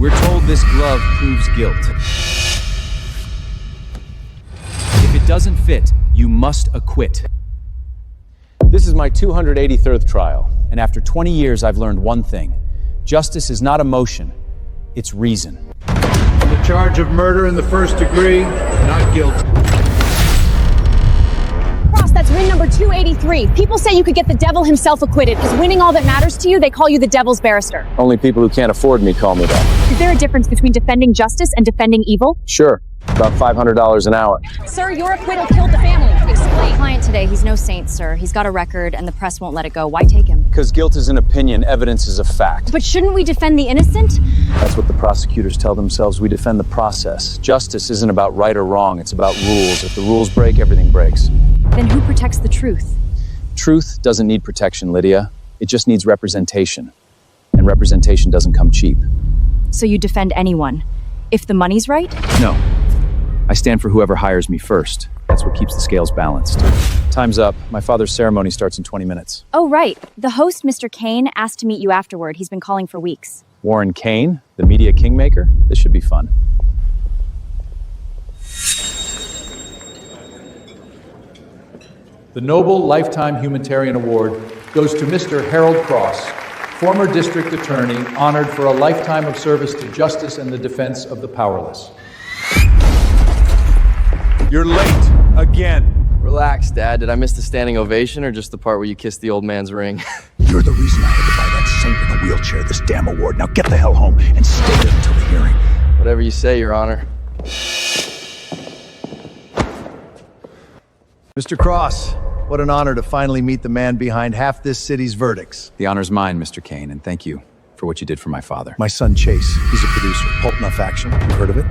We're told this glove proves guilt. If it doesn't fit, you must acquit. This is my 283rd trial, and after 20 years I've learned one thing. Justice is not emotion, it's reason. On the charge of murder in the first degree, not guilty. Ross, that's win number 283. People say you could get the devil himself acquitted. Is winning all that matters to you? They call you the devil's barrister. Only people who can't afford me call me that. Is there a difference between defending justice and defending evil? Sure, about $500 an hour. Sir, your acquittal killed the family. Explain. Client today, he's no saint, sir. He's got a record and the press won't let it go. Why take him? Because guilt is an opinion, evidence is a fact. But shouldn't we defend the innocent? That's what the prosecutors tell themselves. We defend the process. Justice isn't about right or wrong, it's about rules. If the rules break, everything breaks. Then who protects the truth? Truth doesn't need protection, Lydia. It just needs representation. And representation doesn't come cheap. So you defend anyone, if the money's right? No. I stand for whoever hires me first. That's what keeps the scales balanced. Time's up. My father's ceremony starts in 20 minutes. Oh, right. The host, Mr. Kane, asked to meet you afterward. He's been calling for weeks. Warren Kane, the media kingmaker? This should be fun. The Noble Lifetime Humanitarian Award goes to Mr. Harold Cross, former district attorney honored for a lifetime of service to justice and the defense of the powerless. You're late, again. Relax, Dad. Did I miss the standing ovation or just the part where you kissed the old man's ring? You're the reason I had to buy that saint in a wheelchair this damn award. Now get the hell home and stay there until the hearing. Whatever you say, Your Honor. Mr. Cross, what an honor to finally meet the man behind half this city's verdicts. The honor's mine, Mr. Kane, and thank you for what you did for my father. My son, Chase, he's a producer. Pulp Enough Action, you've heard of it?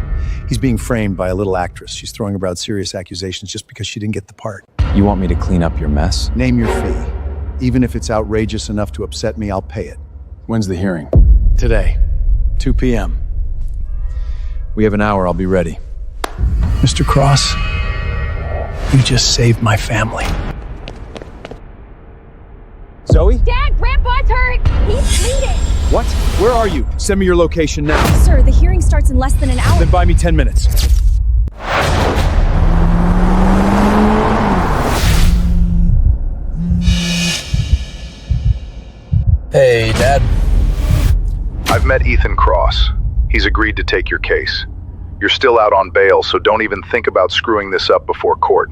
He's being framed by a little actress. She's throwing about serious accusations just because she didn't get the part. You want me to clean up your mess? Name your fee. Even if it's outrageous enough to upset me, I'll pay it. When's the hearing? Today, 2 p.m. We have an hour, I'll be ready. Mr. Cross, you just saved my family. Zoe? Dad, Grandpa's hurt. He's bleeding. What? Where are you? Send me your location now. Sir, the hearing starts in less than an hour. Then buy me 10 minutes. Hey, Dad. I've met Ethan Cross. He's agreed to take your case. You're still out on bail, so don't even think about screwing this up before court.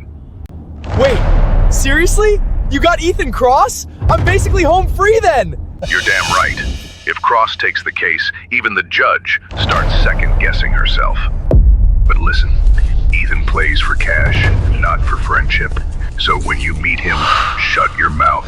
Wait, seriously? You got Ethan Cross? I'm basically home free then! You're damn right. If Cross takes the case, even the judge starts second-guessing herself. But listen, Ethan plays for cash, not for friendship. So when you meet him, shut your mouth,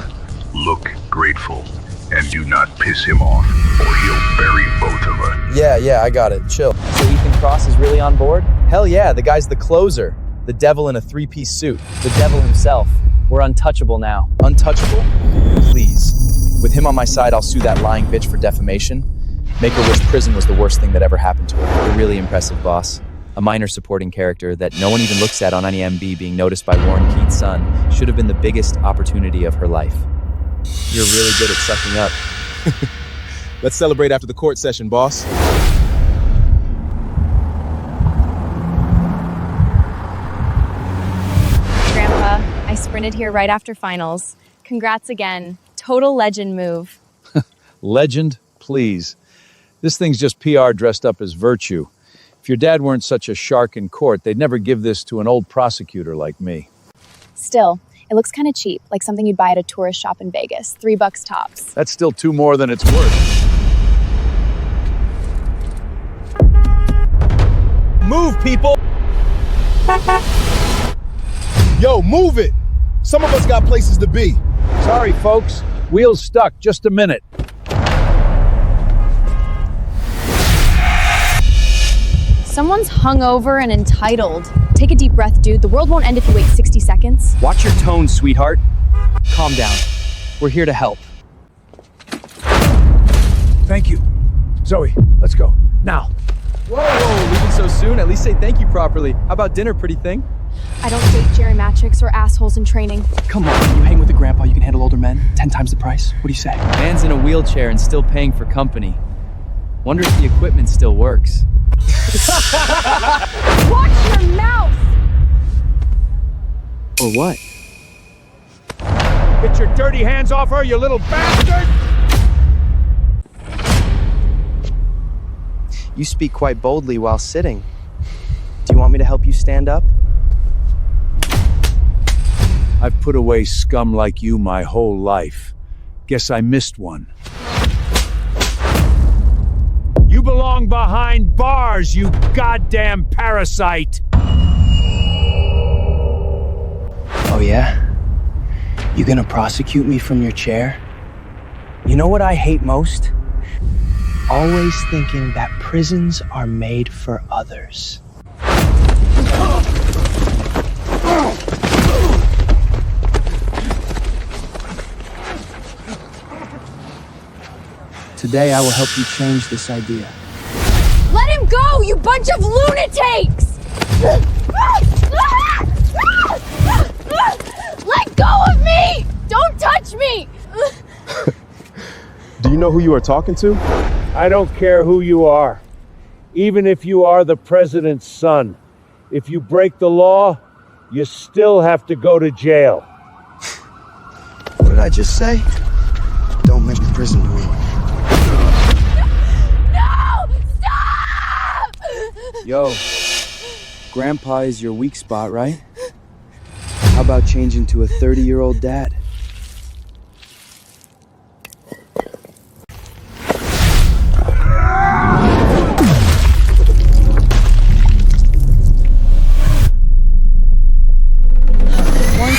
look grateful, and do not piss him off, or he'll bury both of us. Yeah, I got it. Chill. So Ethan Cross is really on board? Hell yeah, the guy's the closer. The devil in a three-piece suit. The devil himself. We're untouchable now. Untouchable? Please. With him on my side, I'll sue that lying bitch for defamation. Make her wish prison was the worst thing that ever happened to her. You're really impressive, boss. A minor supporting character that no one even looks at on any MB being noticed by Warren Keith's son should have been the biggest opportunity of her life. You're really good at sucking up. Let's celebrate after the court session, boss. Grandpa, I sprinted here right after finals. Congrats again. Total legend move. Legend, please. This thing's just PR dressed up as virtue. If your dad weren't such a shark in court, they'd never give this to an old prosecutor like me. Still, it looks kind of cheap, like something you'd buy at a tourist shop in Vegas. $3 tops. That's still two more than it's worth. Move, people! Yo, move it! Some of us got places to be. Sorry, folks. Wheels stuck. Just a minute. Someone's hungover and entitled. Take a deep breath, dude. The world won't end if you wait 60 seconds. Watch your tone, sweetheart. Calm down. We're here to help. Thank you. Zoe, let's go. Now. Whoa, leaving so soon? At least say thank you properly. How about dinner, pretty thing? I don't date geriatrics or assholes in training. Come on, you hang with a grandpa, you can handle older men. 10 times the price. What do you say? Man's in a wheelchair and still paying for company. Wonder if the equipment still works. Watch your mouth! Or what? Get your dirty hands off her, you little bastard! You speak quite boldly while sitting. Do you want me to help you stand up? I've put away scum like you my whole life. Guess I missed one. You belong behind bars, you goddamn parasite! Oh yeah? You gonna prosecute me from your chair? You know what I hate most? Always thinking that prisons are made for others. Today I will help you change this idea. Let him go, you bunch of lunatics! Let go of me! Don't touch me! Do you know who you are talking to? I don't care who you are. Even if you are the president's son. If you break the law, you still have to go to jail. What did I just say? Don't mention prison to me. No! Stop! Yo, Grandpa is your weak spot, right? How about changing to a 30-year-old dad?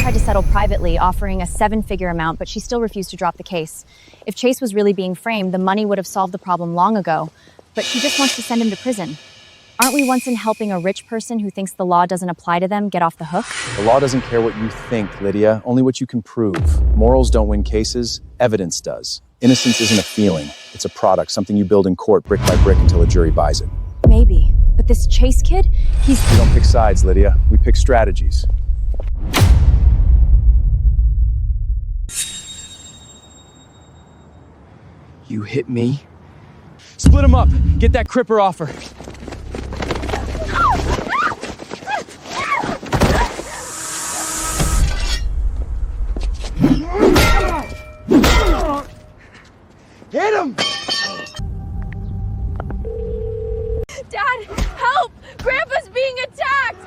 Tried to settle privately, offering a 7-figure amount, but she still refused to drop the case. If Chase was really being framed, the money would have solved the problem long ago, but she just wants to send him to prison. Aren't we once in helping a rich person who thinks the law doesn't apply to them get off the hook? The law doesn't care what you think, Lydia, only what you can prove. Morals don't win cases, evidence does. Innocence isn't a feeling, it's a product, something you build in court brick by brick until a jury buys it. Maybe, but this Chase kid, We don't pick sides, Lydia, we pick strategies. You hit me? Split him up! Get that cripper off her! Hit him! Dad, help! Grandpa's being attacked!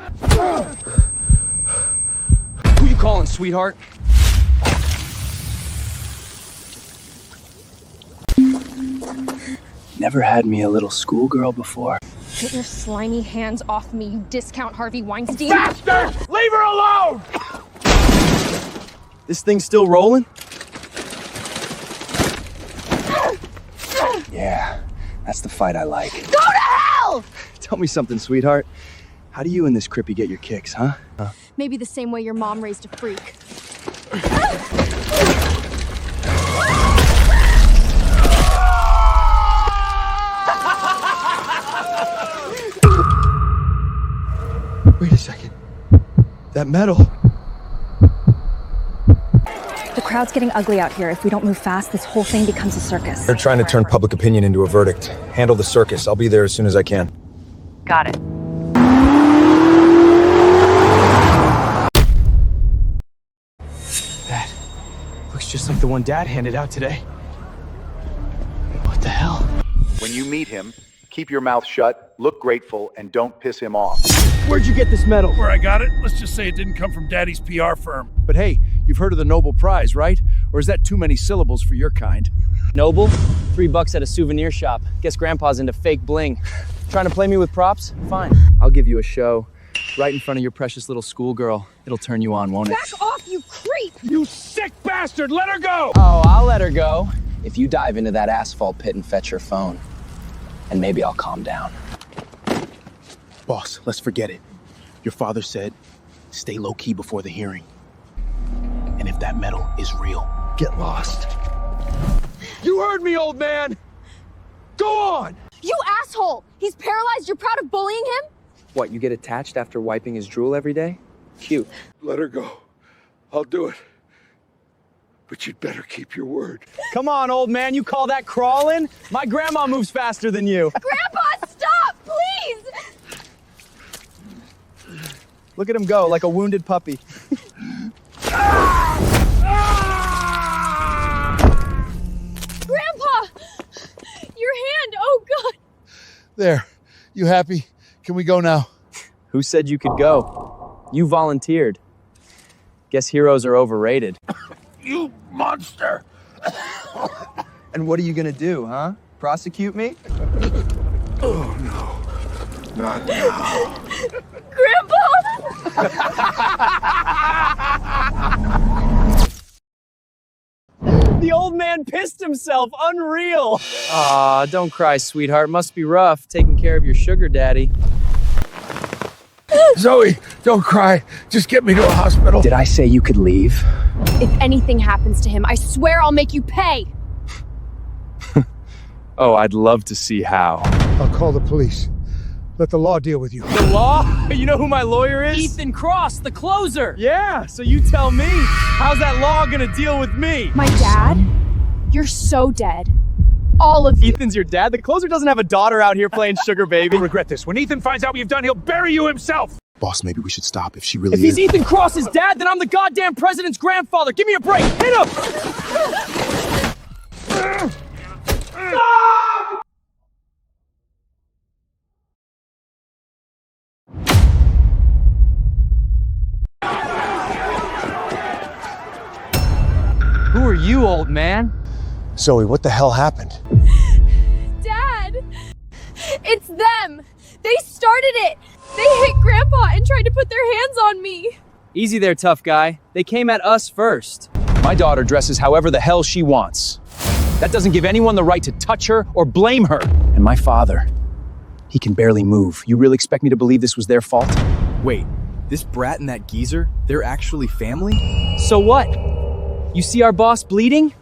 Who you calling, sweetheart? Never had me a little schoolgirl before. Get your slimy hands off me, you discount Harvey Weinstein. Bastard! Leave her alone! This thing's still rolling? Yeah, that's the fight I like. Go to hell! Tell me something, sweetheart. How do you and this crippy get your kicks, huh? Maybe the same way your mom raised a freak. Wait a second. That metal. the crowd's getting ugly out here. If we don't move fast, this whole thing becomes a circus. They're trying to turn public opinion into a verdict. Handle the circus. I'll be there as soon as I can. Got it. That looks just like the one Dad handed out today. What the hell? When you meet him, keep your mouth shut, look grateful, and don't piss him off. Where'd you get this medal? Where I got it? Let's just say it didn't come from Daddy's PR firm. But hey, you've heard of the Nobel Prize, right? Or is that too many syllables for your kind? Noble? $3 at a souvenir shop. Guess Grandpa's into fake bling. Trying to play me with props? Fine. I'll give you a show. Right in front of your precious little schoolgirl. It'll turn you on, won't it? Back off, you creep! You sick bastard! Let her go! Oh, I'll let her go. If you dive into that asphalt pit and fetch her phone. And maybe I'll calm down. Boss, let's forget it. Your father said, stay low-key before the hearing. And if that medal is real, get lost. You heard me, old man! Go on! You asshole! He's paralyzed, you're proud of bullying him? What, you get attached after wiping his drool every day? Cute. Let her go. I'll do it. but you'd better keep your word. Come on, old man, you call that crawling? My grandma moves faster than you. Grandpa, stop, please! Look at him go, like a wounded puppy. Grandpa! Your hand, oh God! There, you happy? Can we go now? Who said you could go? You volunteered. Guess heroes are overrated. You monster! And what are you gonna do, huh? Prosecute me? Oh no, not now. Grandpa! The old man pissed himself. Unreal. Aw, don't cry, sweetheart. Must be rough taking care of your sugar daddy. Zoe, don't cry. Just get me to a hospital. Did I say you could leave? If anything happens to him, I swear I'll make you pay. Oh, I'd love to see how. I'll call the police. Let the law deal with you. The law? You know who my lawyer is? Ethan Cross, the closer. Yeah, so you tell me. How's that law gonna deal with me? My dad? You're so dead. All of you. Ethan's your dad? The closer doesn't have a daughter out here playing sugar baby. You'll regret this. When Ethan finds out what you've done, he'll bury you himself. Boss, maybe we should stop if she really If he's Ethan Cross's dad, then I'm the goddamn president's grandfather. Give me a break. Hit him! Who are you, old man? Zoe, what the hell happened? Dad! It's them! They started it! They hit Grandpa and tried to put their hands on me! Easy there, tough guy. They came at us first. My daughter dresses however the hell she wants. That doesn't give anyone the right to touch her or blame her. And my father, he can barely move. You really expect me to believe this was their fault? Wait, this brat and that geezer, they're actually family? So what? You see our boss bleeding?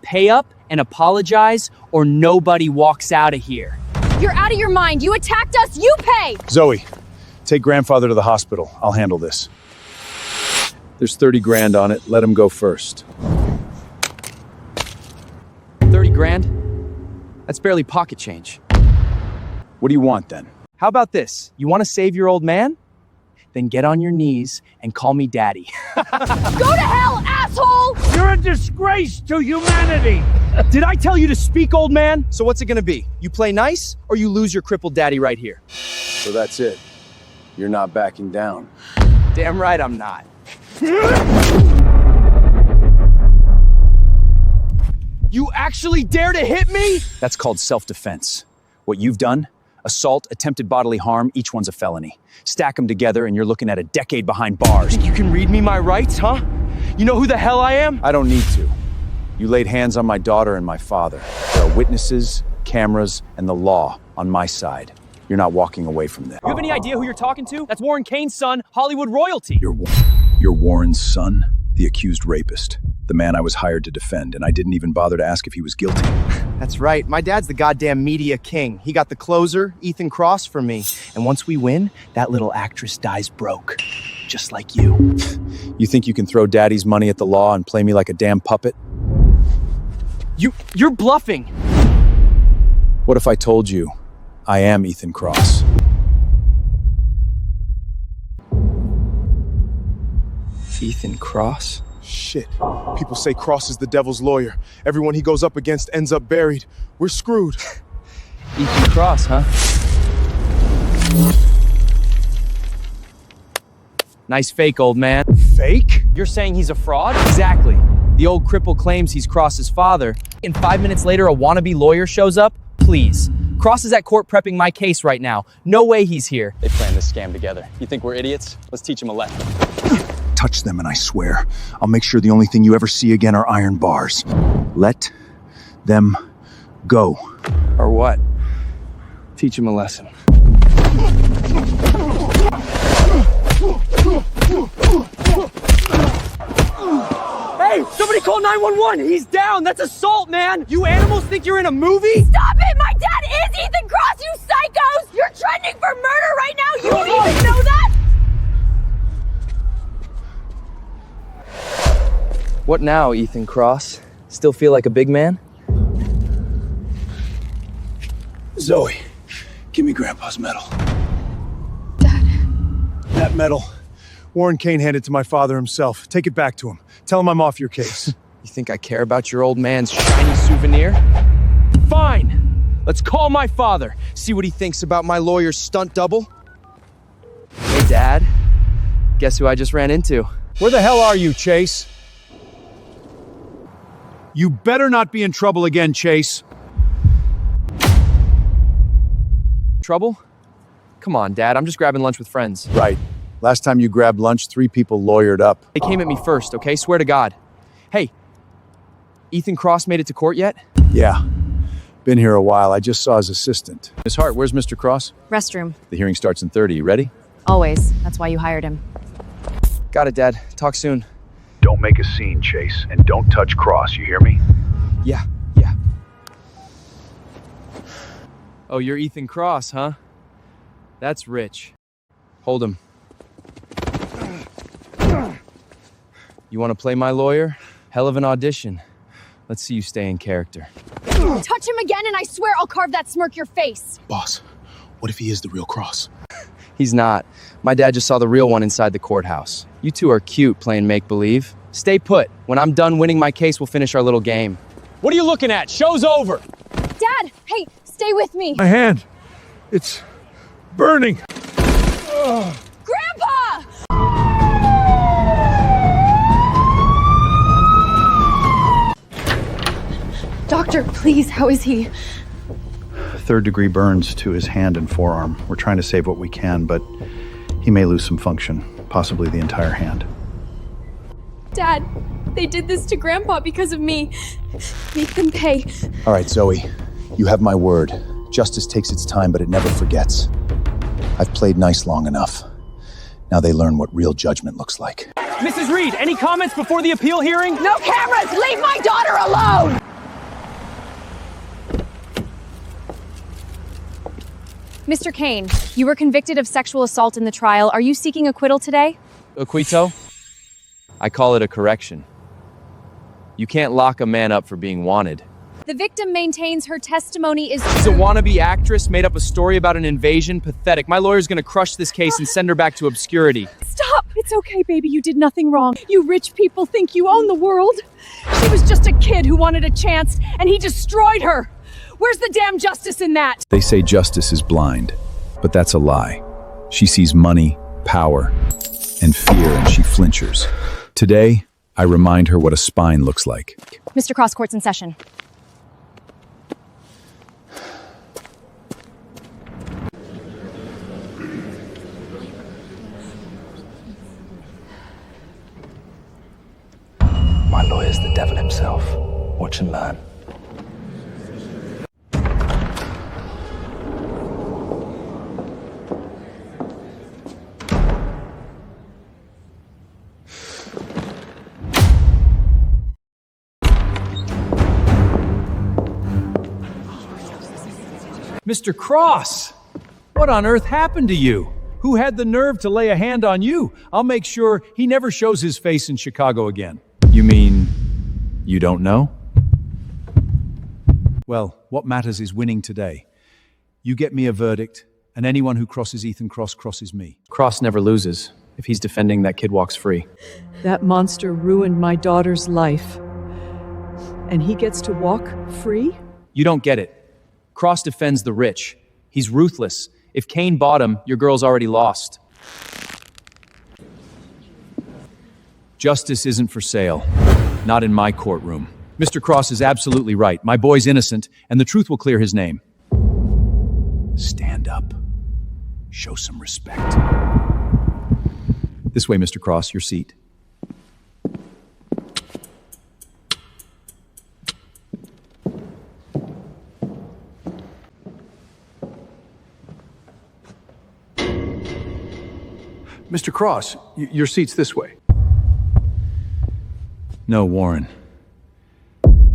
Pay up and apologize, or nobody walks out of here. You're out of your mind. You attacked us. You pay. Zoe, take grandfather to the hospital. I'll handle this. There's 30 grand on it. Let him go first. 30 grand? That's barely pocket change. What do you want then? How about this? You want to save your old man? Then get on your knees and call me daddy. Go to hell, asshole! You're a disgrace to humanity. Did I tell you to speak, old man? So what's it gonna be? You play nice, or you lose your crippled daddy right here? So that's it. You're not backing down. Damn right I'm not. You actually dare to hit me? That's called self-defense. What you've done, assault, attempted bodily harm, each one's a felony. Stack them together and you're looking at a decade behind bars. Think you can read me my rights, huh? You know who the hell I am? I don't need to. You laid hands on my daughter and my father. There are witnesses, cameras, and the law on my side. You're not walking away from this. You have any idea who you're talking to? That's Warren Kane's son, Hollywood royalty. You're Warren's son, the accused rapist, the man I was hired to defend, and I didn't even bother to ask if he was guilty. That's right. My dad's the goddamn media king. He got the closer, Ethan Cross, for me. And once we win, that little actress dies broke. Just like you. You think you can throw daddy's money at the law and play me like a damn puppet? You're bluffing. What if I told you I am Ethan Cross? Ethan Cross? Shit. People say Cross is the devil's lawyer. Everyone he goes up against ends up buried. We're screwed. Ethan Cross, huh? Nice fake, old man. Fake? You're saying he's a fraud? Exactly. The old cripple claims he's Cross's father, and 5 minutes later a wannabe lawyer shows up? Please. Cross is at court prepping my case right now. No way he's here. They planned this scam together. You think we're idiots? Let's teach them a lesson. Touch them and I swear, I'll make sure the only thing you ever see again are iron bars. Let them go. Or what? Teach him a lesson. Hey, somebody call 911. He's down. That's assault, man. You animals think you're in a movie? Stop it! My dad is Ethan Cross, you psychos! You're trending for murder right now! You don't even know that? What now, Ethan Cross? Still feel like a big man? Zoe, give me Grandpa's medal. Dad. That medal, Warren Kane handed to my father himself. Take it back to him. Tell him I'm off your case. You think I care about your old man's shiny souvenir? Fine! Let's call my father. See what he thinks about my lawyer's stunt double. Hey, Dad. Guess who I just ran into? Where the hell are you, Chase? You better not be in trouble again, Chase. Trouble? Come on, Dad. I'm just grabbing lunch with friends. Right. Last time you grabbed lunch, 3 people lawyered up. They came at me first, okay? Swear to God. Hey, Ethan Cross made it to court yet? Yeah. Been here a while. I just saw his assistant. Miss Hart, where's Mr. Cross? Restroom. The hearing starts in 30. You ready? Always. That's why you hired him. Got it, Dad. Talk soon. Don't make a scene, Chase, and don't touch Cross, you hear me? Yeah. Oh, you're Ethan Cross, huh? That's rich. Hold him. You want to play my lawyer? Hell of an audition. Let's see you stay in character. Touch him again and I swear I'll carve that smirk your face. Boss, what if he is the real Cross? He's not. My dad just saw the real one inside the courthouse. You two are cute playing make-believe. Stay put. When I'm done winning my case, we'll finish our little game. What are you looking at? Show's over. Dad, hey, stay with me. My hand. It's burning. Grandpa! Doctor, please, how is he? 3rd-degree burns to his hand and forearm. We're trying to save what we can, but he may lose some function, possibly the entire hand. Dad, they did this to Grandpa because of me. Make them pay. All right, Zoe. You have my word. Justice takes its time, but it never forgets. I've played nice long enough. Now they learn what real judgment looks like. Mrs. Reed, any comments before the appeal hearing? No cameras! Leave my daughter alone! Mr. Kane, you were convicted of sexual assault in the trial. Are you seeking acquittal today? Acquittal? I call it a correction. You can't lock a man up for being wanted. The victim maintains her testimony is She's a wannabe actress, made up a story about an invasion. Pathetic. My lawyer's gonna crush this case and send her back to obscurity. Stop! It's okay, baby. You did nothing wrong. You rich people think you own the world. She was just a kid who wanted a chance, and he destroyed her. Where's the damn justice in that? They say justice is blind, but that's a lie. She sees money, power, and fear, and she flinches. Today, I remind her what a spine looks like. Mr. Cross, court's in session. My lawyer's the devil himself. Watch and learn. Mr. Cross! What on earth happened to you? Who had the nerve to lay a hand on you? I'll make sure he never shows his face in Chicago again. You mean you don't know? Well, what matters is winning today. You get me a verdict, and anyone who crosses Ethan Cross crosses me. Cross never loses. If he's defending, that kid walks free. That monster ruined my daughter's life. And he gets to walk free? You don't get it. Cross defends the rich. He's ruthless. If Kane bought him, your girl's already lost. Justice isn't for sale. Not in my courtroom. Mr. Cross is absolutely right. My boy's innocent, and the truth will clear his name. Stand up. Show some respect. This way, Mr. Cross, your seat. Mr. Cross, your seat's this way. No, Warren.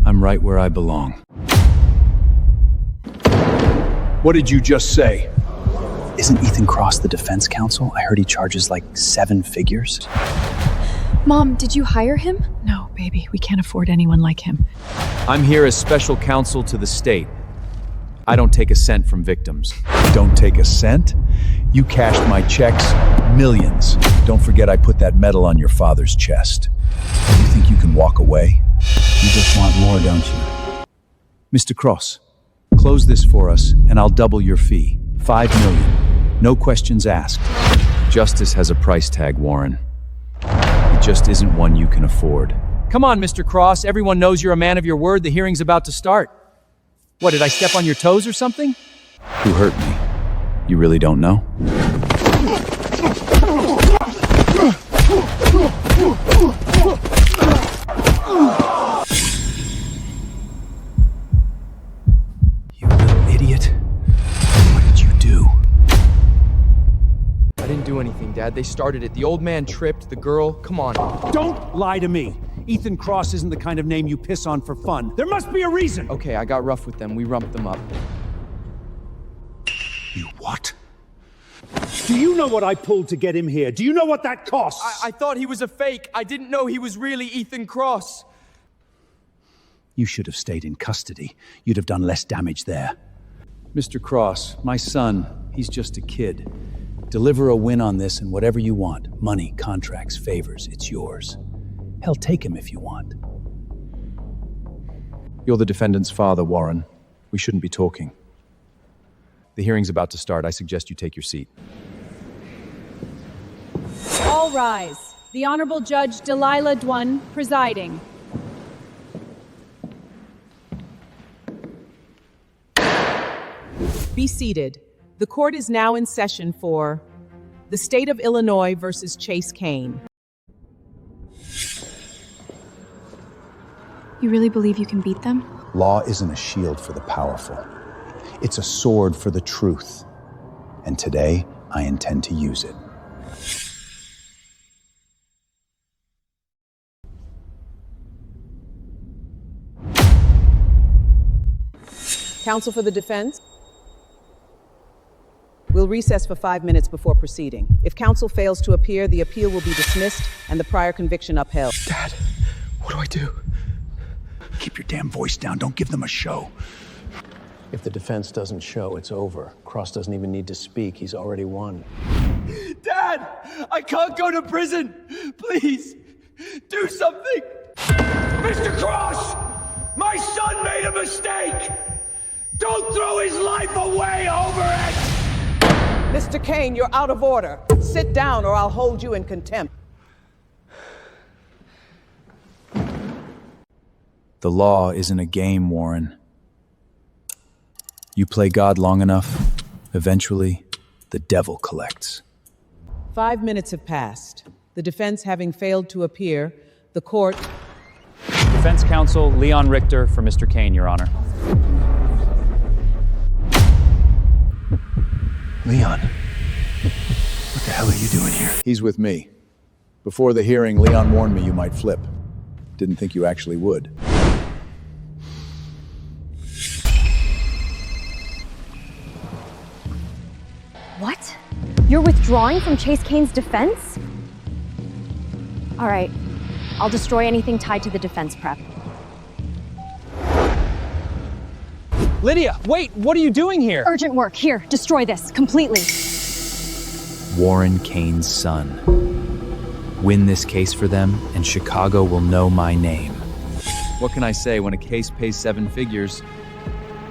I'm right where I belong. What did you just say? Isn't Ethan Cross the defense counsel? I heard he charges like 7 figures. Mom, did you hire him? No. Baby, we can't afford anyone like him. I'm here as special counsel to the state. I don't take a cent from victims. Don't take a cent? You cashed my checks, millions. Don't forget I put that medal on your father's chest. You think you can walk away? You just want more, don't you? Mr. Cross, close this for us and I'll double your fee. $5 million. No questions asked. Justice has a price tag, Warren. It just isn't one you can afford. Come on, Mr. Cross. Everyone knows you're a man of your word. The hearing's about to start. What, did I step on your toes or something? Who hurt me? You really don't know? You little idiot. What did you do? I didn't do anything, Dad. They started it. The old man tripped, the girl. Come on. Don't lie to me. Ethan Cross isn't the kind of name you piss on for fun. There must be a reason. Okay, I got rough with them. We rumped them up. You what? Do you know what I pulled to get him here? Do you know what that costs? I thought he was a fake. I didn't know he was really Ethan Cross. You should have stayed in custody. You'd have done less damage there. Mr. Cross, my son, he's just a kid. Deliver a win on this and whatever you want. Money, contracts, favors, it's yours. Hell, take him if you want. You're the defendant's father, Warren. We shouldn't be talking. The hearing's about to start. I suggest you take your seat. All rise. The Honorable Judge Delilah Dwan presiding. Be seated. The court is now in session for the State of Illinois versus Chase Kane. You really believe you can beat them? Law isn't a shield for the powerful. It's a sword for the truth. And today, I intend to use it. Counsel for the defense? We'll recess for 5 minutes before proceeding. If counsel fails to appear, the appeal will be dismissed and the prior conviction upheld. Dad, what do I do? Keep your damn voice down. Don't give them a show. If the defense doesn't show, it's over. Cross doesn't even need to speak. He's already won. Dad, I can't go to prison. Please, do something. Mr. Cross! My son made a mistake! Don't throw his life away over it! Mr. Kane, you're out of order. Sit down or I'll hold you in contempt. The law isn't a game, Warren. You play God long enough, eventually, the devil collects. 5 minutes have passed. The defense having failed to appear, the court... Defense counsel Leon Richter for Mr. Kane, Your Honor. Leon, what the hell are you doing here? He's with me. Before the hearing, Leon warned me you might flip. Didn't think you actually would. What? You're withdrawing from Chase Kane's defense? All right. I'll destroy anything tied to the defense prep. Lydia, wait, what are you doing here? Urgent work. Here, destroy this completely. Warren Kane's son. Win this case for them, and Chicago will know my name. What can I say? When a case pays 7 figures,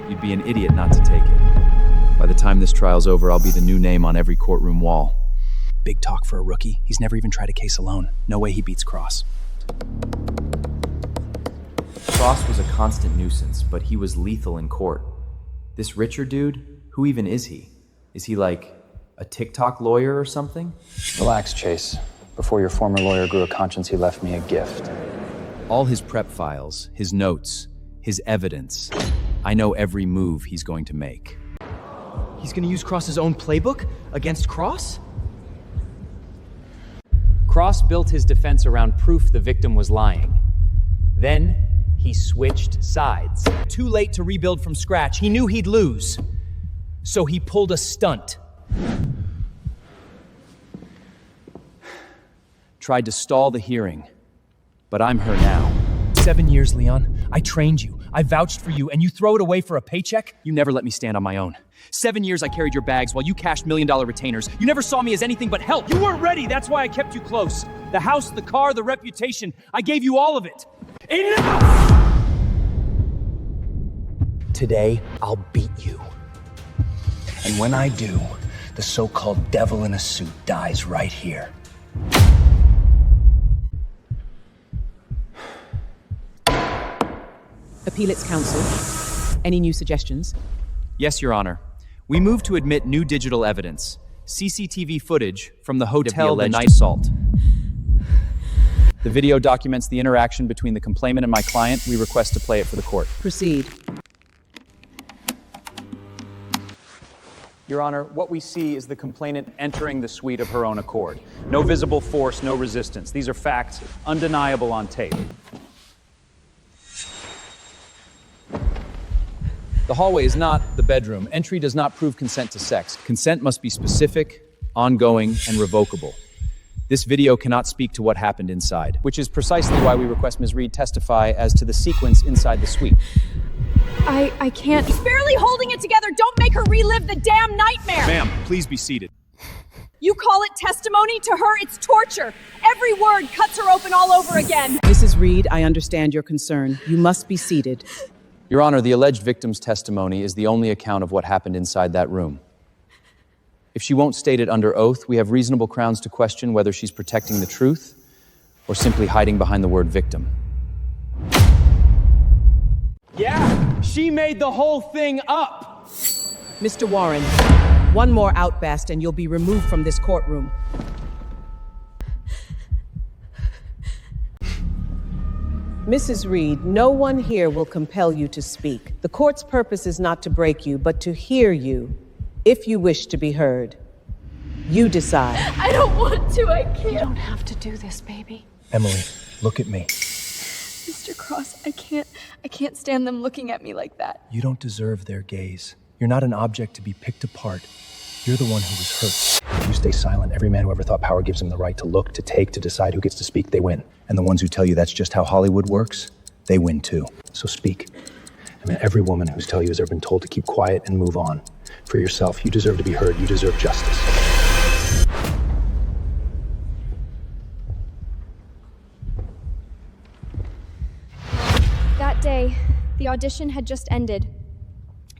you'd be an idiot not to take it. By the time this trial's over, I'll be the new name on every courtroom wall. Big talk for a rookie. He's never even tried a case alone. No way he beats Cross. Cross was a constant nuisance, but he was lethal in court. This Richard dude, who even is he? Is he like a TikTok lawyer or something? Relax, Chase. Before your former lawyer grew a conscience, he left me a gift. All his prep files, his notes, his evidence. I know every move he's going to make. He's gonna use Cross's own playbook against Cross? Cross built his defense around proof the victim was lying. Then, he switched sides. Too late to rebuild from scratch. He knew he'd lose. So he pulled a stunt. Tried to stall the hearing, but I'm her now. 7 years, Leon. I trained you. I vouched for you, and you throw it away for a paycheck? You never let me stand on my own. 7 years I carried your bags while you cashed million-dollar retainers. You never saw me as anything but help. You weren't ready. That's why I kept you close. The house, the car, the reputation. I gave you all of it. Enough! Today, I'll beat you. And when I do, the so-called devil in a suit dies right here. Appealants counsel. Any new suggestions? Yes, Your Honor. We move to admit new digital evidence. CCTV footage from the hotel the night assault. The video documents the interaction between the complainant and my client. We request to play it for the court. Proceed. Your Honor, what we see is the complainant entering the suite of her own accord. No visible force, no resistance. These are facts, undeniable on tape. The hallway is not the bedroom. Entry does not prove consent to sex. Consent must be specific, ongoing, and revocable. This video cannot speak to what happened inside, which is precisely why we request Ms. Reed testify as to the sequence inside the suite. I can't. She's barely holding it together. Don't make her relive the damn nightmare. Ma'am, please be seated. You call it testimony? To her, it's torture. Every word cuts her open all over again. Mrs. Reed, I understand your concern. You must be seated. Your Honor, the alleged victim's testimony is the only account of what happened inside that room. If she won't state it under oath, we have reasonable grounds to question whether she's protecting the truth or simply hiding behind the word victim. Yeah, she made the whole thing up. Mr. Warren, one more outburst and you'll be removed from this courtroom. Mrs. Reed, no one here will compel you to speak. The court's purpose is not to break you, but to hear you, if you wish to be heard. You decide. I don't want to, I can't. You don't have to do this, baby. Emily, look at me. Mr. Cross, I can't stand them looking at me like that. You don't deserve their gaze. You're not an object to be picked apart. You're the one who was hurt. If you stay silent, every man who ever thought power gives him the right to look, to take, to decide who gets to speak, they win. And the ones who tell you that's just how Hollywood works, they win too. So speak. I mean, every woman who's tell you has ever been told to keep quiet and move on. For yourself, you deserve to be heard. You deserve justice. That day, the audition had just ended.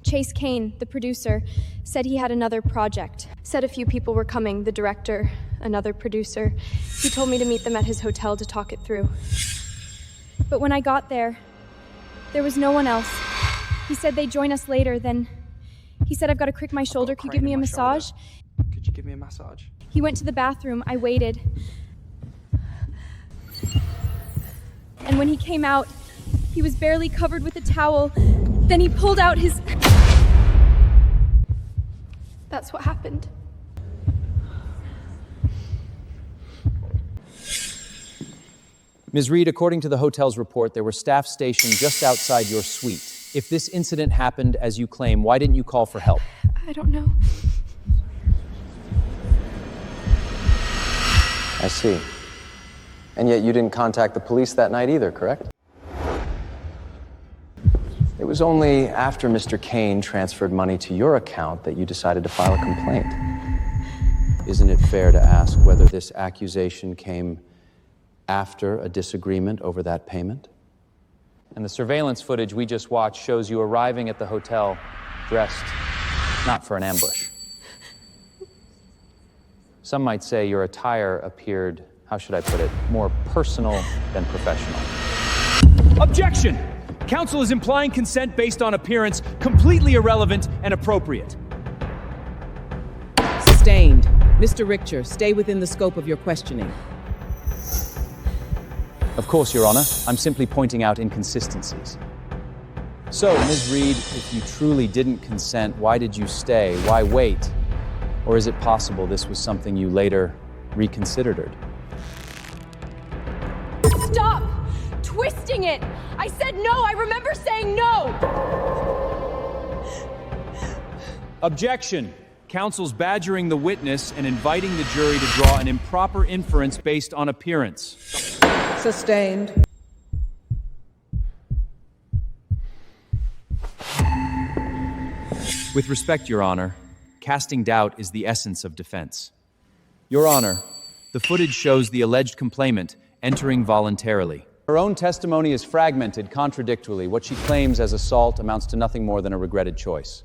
Chase Kane, the producer, said he had another project. Said a few people were coming, the director, another producer. He told me to meet them at his hotel to talk it through. But when I got there was no one else. He said they'd join us later, then he said, I've got to crick my shoulder. Could you give me a massage? Could you give me a massage? He went to the bathroom. I waited. And when he came out, he was barely covered with a towel. Then he pulled out his... That's what happened. Ms. Reed, according to the hotel's report, there were staff stationed just outside your suite. If this incident happened as you claim, why didn't you call for help? I don't know. I see. And yet you didn't contact the police that night either, correct? It was only after Mr. Kane transferred money to your account that you decided to file a complaint. Isn't it fair to ask whether this accusation came after a disagreement over that payment? And the surveillance footage we just watched shows you arriving at the hotel dressed not for an ambush. Some might say your attire appeared, how should I put it, more personal than professional. Objection! Counsel is implying consent based on appearance, completely irrelevant and appropriate. Sustained. Mr. Richter, stay within the scope of your questioning. Of course, Your Honor. I'm simply pointing out inconsistencies. So, Ms. Reed, if you truly didn't consent, why did you stay? Why wait? Or is it possible this was something you later reconsidered? Stop twisting it! I said no! I remember saying no! Objection! Counsel's badgering the witness and inviting the jury to draw an improper inference based on appearance. Sustained. With respect, Your Honor, casting doubt is the essence of defense. Your Honor, the footage shows the alleged complainant entering voluntarily. Her own testimony is fragmented contradictorily. What she claims as assault amounts to nothing more than a regretted choice.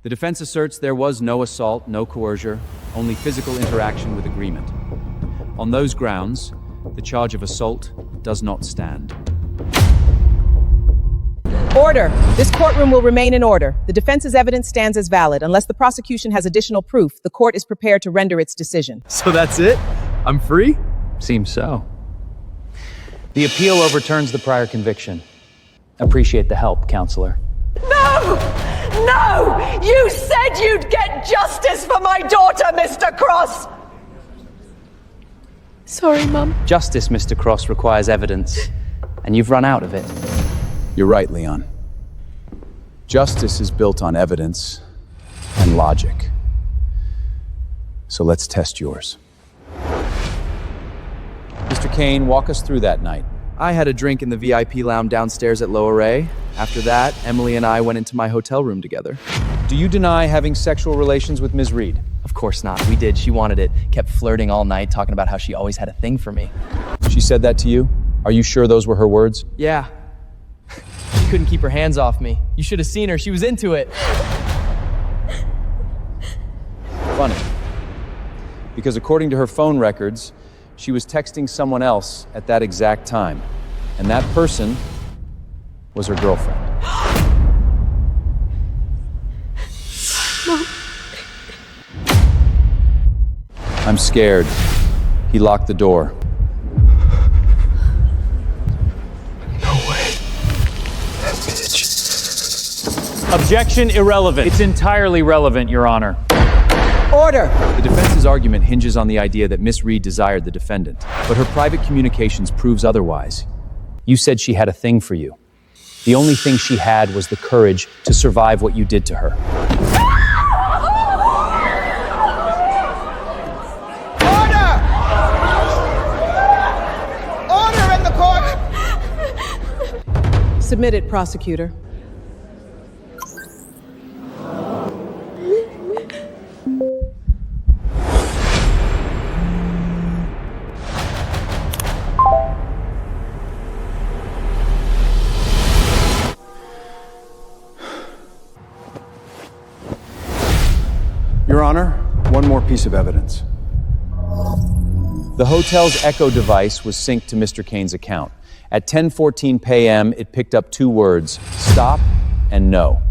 The defense asserts there was no assault, no coercion, only physical interaction with agreement. On those grounds, the charge of assault does not stand. Order! This courtroom will remain in order. The defense's evidence stands as valid. Unless the prosecution has additional proof, the court is prepared to render its decision. So that's it? I'm free? Seems so. The appeal overturns the prior conviction. Appreciate the help, counselor. No! No! You said you'd get justice for my daughter, Mr. Cross! Sorry, Mom. Justice, Mr. Cross, requires evidence, and you've run out of it. You're right, Leon. Justice is built on evidence and logic. So let's test yours. Mr. Kane, walk us through that night. I had a drink in the VIP lounge downstairs at Lower A. After that, Emily and I went into my hotel room together. Do you deny having sexual relations with Ms. Reed? Of course not. We did. She wanted it. Kept flirting all night, talking about how she always had a thing for me. She said that to you? Are you sure those were her words? Yeah. She couldn't keep her hands off me. You should have seen her. She was into it. Funny. Because according to her phone records, she was texting someone else at that exact time. And that person was her girlfriend. Mom. I'm scared. He locked the door. Objection irrelevant. It's entirely relevant, Your Honor. Order! The defense's argument hinges on the idea that Miss Reed desired the defendant, but her private communications proves otherwise. You said she had a thing for you. The only thing she had was the courage to survive what you did to her. Order! Order in the court! Submit it, prosecutor. Your Honor, one more piece of evidence. The hotel's Echo device was synced to Mr. Kane's account. At 10:14 p.m., it picked up two words, stop and no.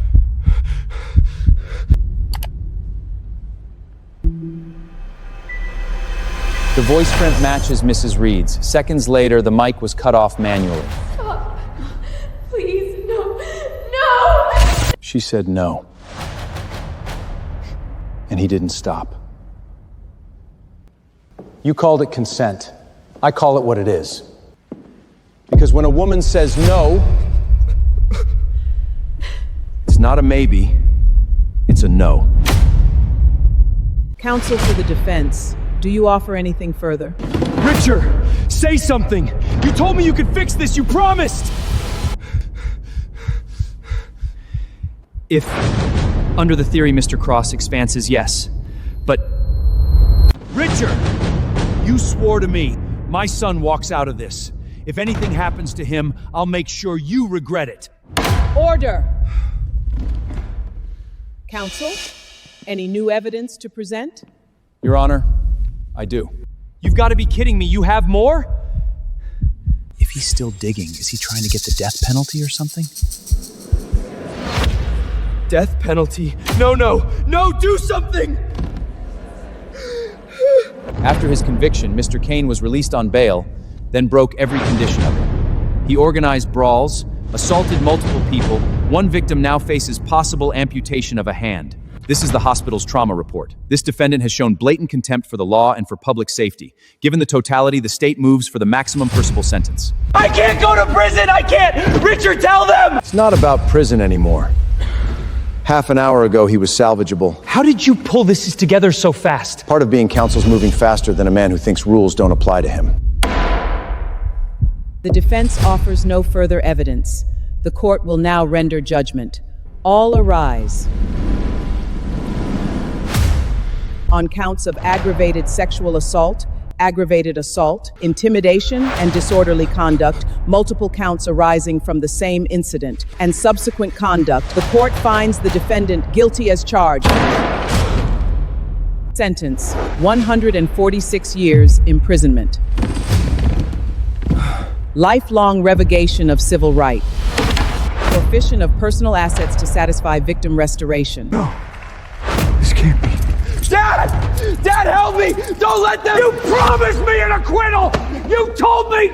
The voice print matches Mrs. Reed's. Seconds later, the mic was cut off manually. Stop. Please, no. No! She said no. And he didn't stop. You called it consent. I call it what it is. Because when a woman says no, it's not a maybe, it's a no. Counsel for the defense, do you offer anything further? Richard, say something! You told me you could fix this, you promised! If, under the theory Mr. Cross expanses, yes. But... Richard! You swore to me. My son walks out of this. If anything happens to him, I'll make sure you regret it. Order! Counsel, any new evidence to present? Your Honor, I do. You've got to be kidding me. You have more? If he's still digging, is he trying to get the death penalty or something? Death penalty? No, do something! After his conviction, Mr. Kane was released on bail, then broke every condition of it. He organized brawls, assaulted multiple people. One victim now faces possible amputation of a hand. This is the hospital's trauma report. This defendant has shown blatant contempt for the law and for public safety. Given the totality, the state moves for the maximum permissible sentence. I can't go to prison! I can't! Richard, tell them! It's not about prison anymore. Half an hour ago, he was salvageable. How did you pull this together so fast? Part of being counsel's moving faster than a man who thinks rules don't apply to him. The defense offers no further evidence. The court will now render judgment. All arise. On counts of aggravated sexual assault, aggravated assault, intimidation, and disorderly conduct, multiple counts arising from the same incident, and subsequent conduct, the court finds the defendant guilty as charged. Sentence: 146 years imprisonment. Lifelong revocation of civil right. Forfeition of personal assets to satisfy victim restoration. No, this can't be. Dad! Dad, help me! Don't let them! You promised me an acquittal! You told me!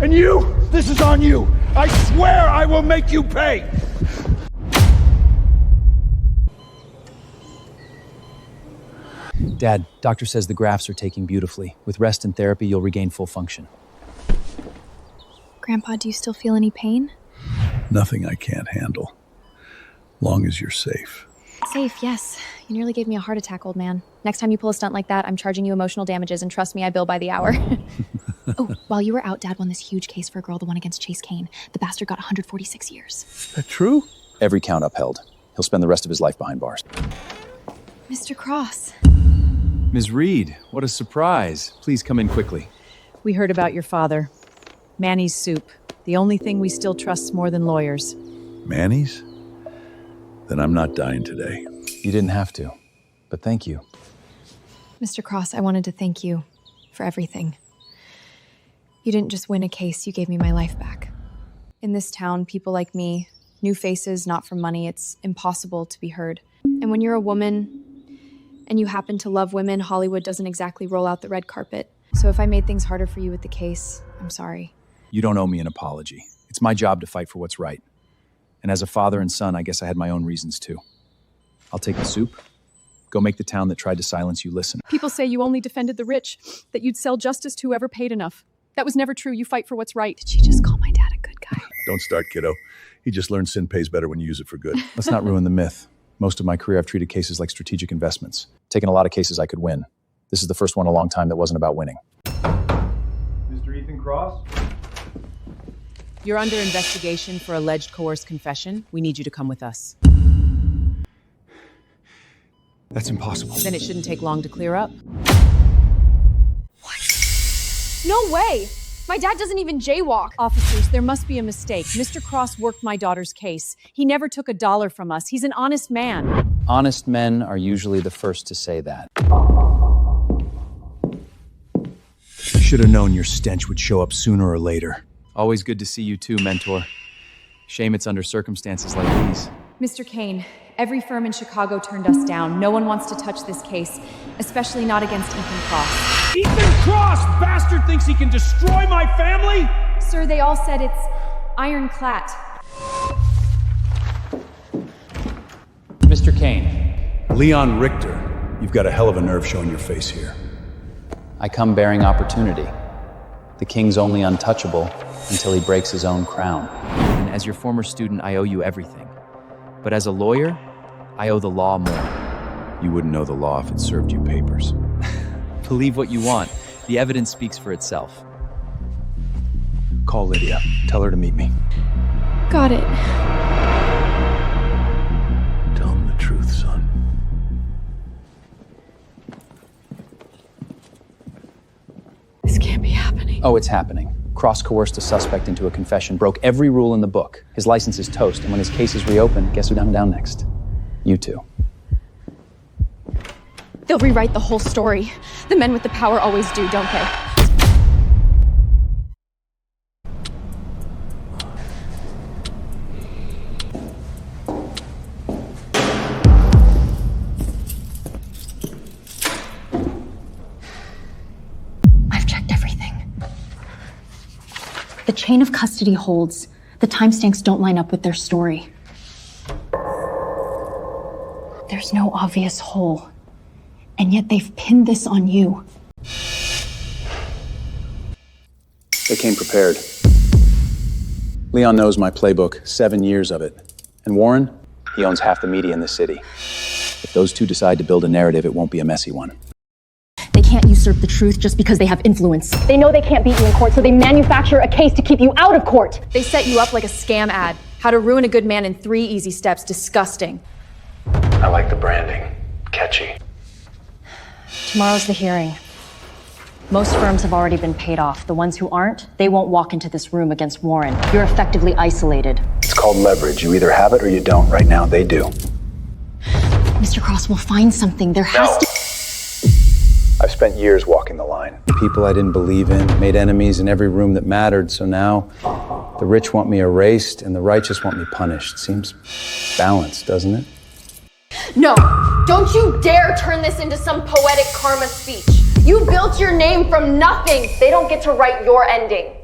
And you, this is on you. I swear I will make you pay! Dad, doctor says the grafts are taking beautifully. With rest and therapy, you'll regain full function. Grandpa, do you still feel any pain? Nothing I can't handle. Long as you're safe. Safe, yes. You nearly gave me a heart attack, old man. Next time you pull a stunt like that, I'm charging you emotional damages, and trust me, I bill by the hour. Oh, while you were out, Dad won this huge case for a girl, the one against Chase Kane. The bastard got 146 years. That true? Every count upheld. He'll spend the rest of his life behind bars. Mr. Cross. Ms. Reed, what a surprise. Please come in quickly. We heard about your father. Manny's soup. The only thing we still trust more than lawyers. Manny's? Then I'm not dying today. You didn't have to, but thank you. Mr. Cross, I wanted to thank you for everything. You didn't just win a case, you gave me my life back. In this town, people like me, new faces, not for money, it's impossible to be heard. And when you're a woman and you happen to love women, Hollywood doesn't exactly roll out the red carpet. So if I made things harder for you with the case, I'm sorry. You don't owe me an apology. It's my job to fight for what's right. And as a father and son, I guess I had my own reasons too. I'll take the soup. Go make the town that tried to silence you listen. People say you only defended the rich, that you'd sell justice to whoever paid enough. That was never true. You fight for what's right. Did she just call my dad a good guy? Don't start, kiddo. He just learned sin pays better when you use it for good. Let's not ruin the myth. Most of my career, I've treated cases like strategic investments. Taken a lot of cases I could win. This is the first one in a long time that wasn't about winning. Mr. Ethan Cross? You're under investigation for alleged coerced confession. We need you to come with us. That's impossible. Then it shouldn't take long to clear up. No way! My dad doesn't even jaywalk. Officers, there must be a mistake. Mr. Cross worked my daughter's case. He never took a dollar from us. He's an honest man. Honest men are usually the first to say that. Should have known your stench would show up sooner or later. Always good to see you too, mentor. Shame it's under circumstances like these. Mr. Kane, every firm in Chicago turned us down. No one wants to touch this case, especially not against Ethan Cross. Ethan Cross, bastard, thinks he can destroy my family? Sir, they all said it's ironclad. Mr. Kane. Leon Richter, you've got a hell of a nerve showing your face here. I come bearing opportunity. The king's only untouchable until he breaks his own crown. And as your former student, I owe you everything. But as a lawyer, I owe the law more. You wouldn't know the law if it served you papers. Believe what you want. The evidence speaks for itself. Call Lydia. Tell her to meet me. Got it. Tell him the truth, son. This can't be happening. Oh, it's happening. Cross coerced a suspect into a confession, broke every rule in the book. His license is toast, and when his case is reopened, guess who down next? You two. They'll rewrite the whole story. The men with the power always do, don't they? I've checked everything. The chain of custody holds. The timestamps don't line up with their story. There's no obvious hole. And yet they've pinned this on you. They came prepared. Leon knows my playbook, 7 years of it. And Warren, he owns half the media in the city. If those two decide to build a narrative, it won't be a messy one. They can't usurp the truth just because they have influence. They know they can't beat you in court, so they manufacture a case to keep you out of court. They set you up like a scam ad. How to ruin a good man in 3 easy steps. Disgusting. I like the branding. Catchy. Tomorrow's the hearing. Most firms have already been paid off. The ones who aren't, they won't walk into this room against Warren. You're effectively isolated. It's called leverage. You either have it or you don't. Right now, they do. Mr. Cross will find something. There has to... I've spent years walking the line. People I didn't believe in, made enemies in every room that mattered, so now the rich want me erased and the righteous want me punished. Seems balanced, doesn't it? No, don't you dare turn this into some poetic karma speech. You built your name from nothing. They don't get to write your ending.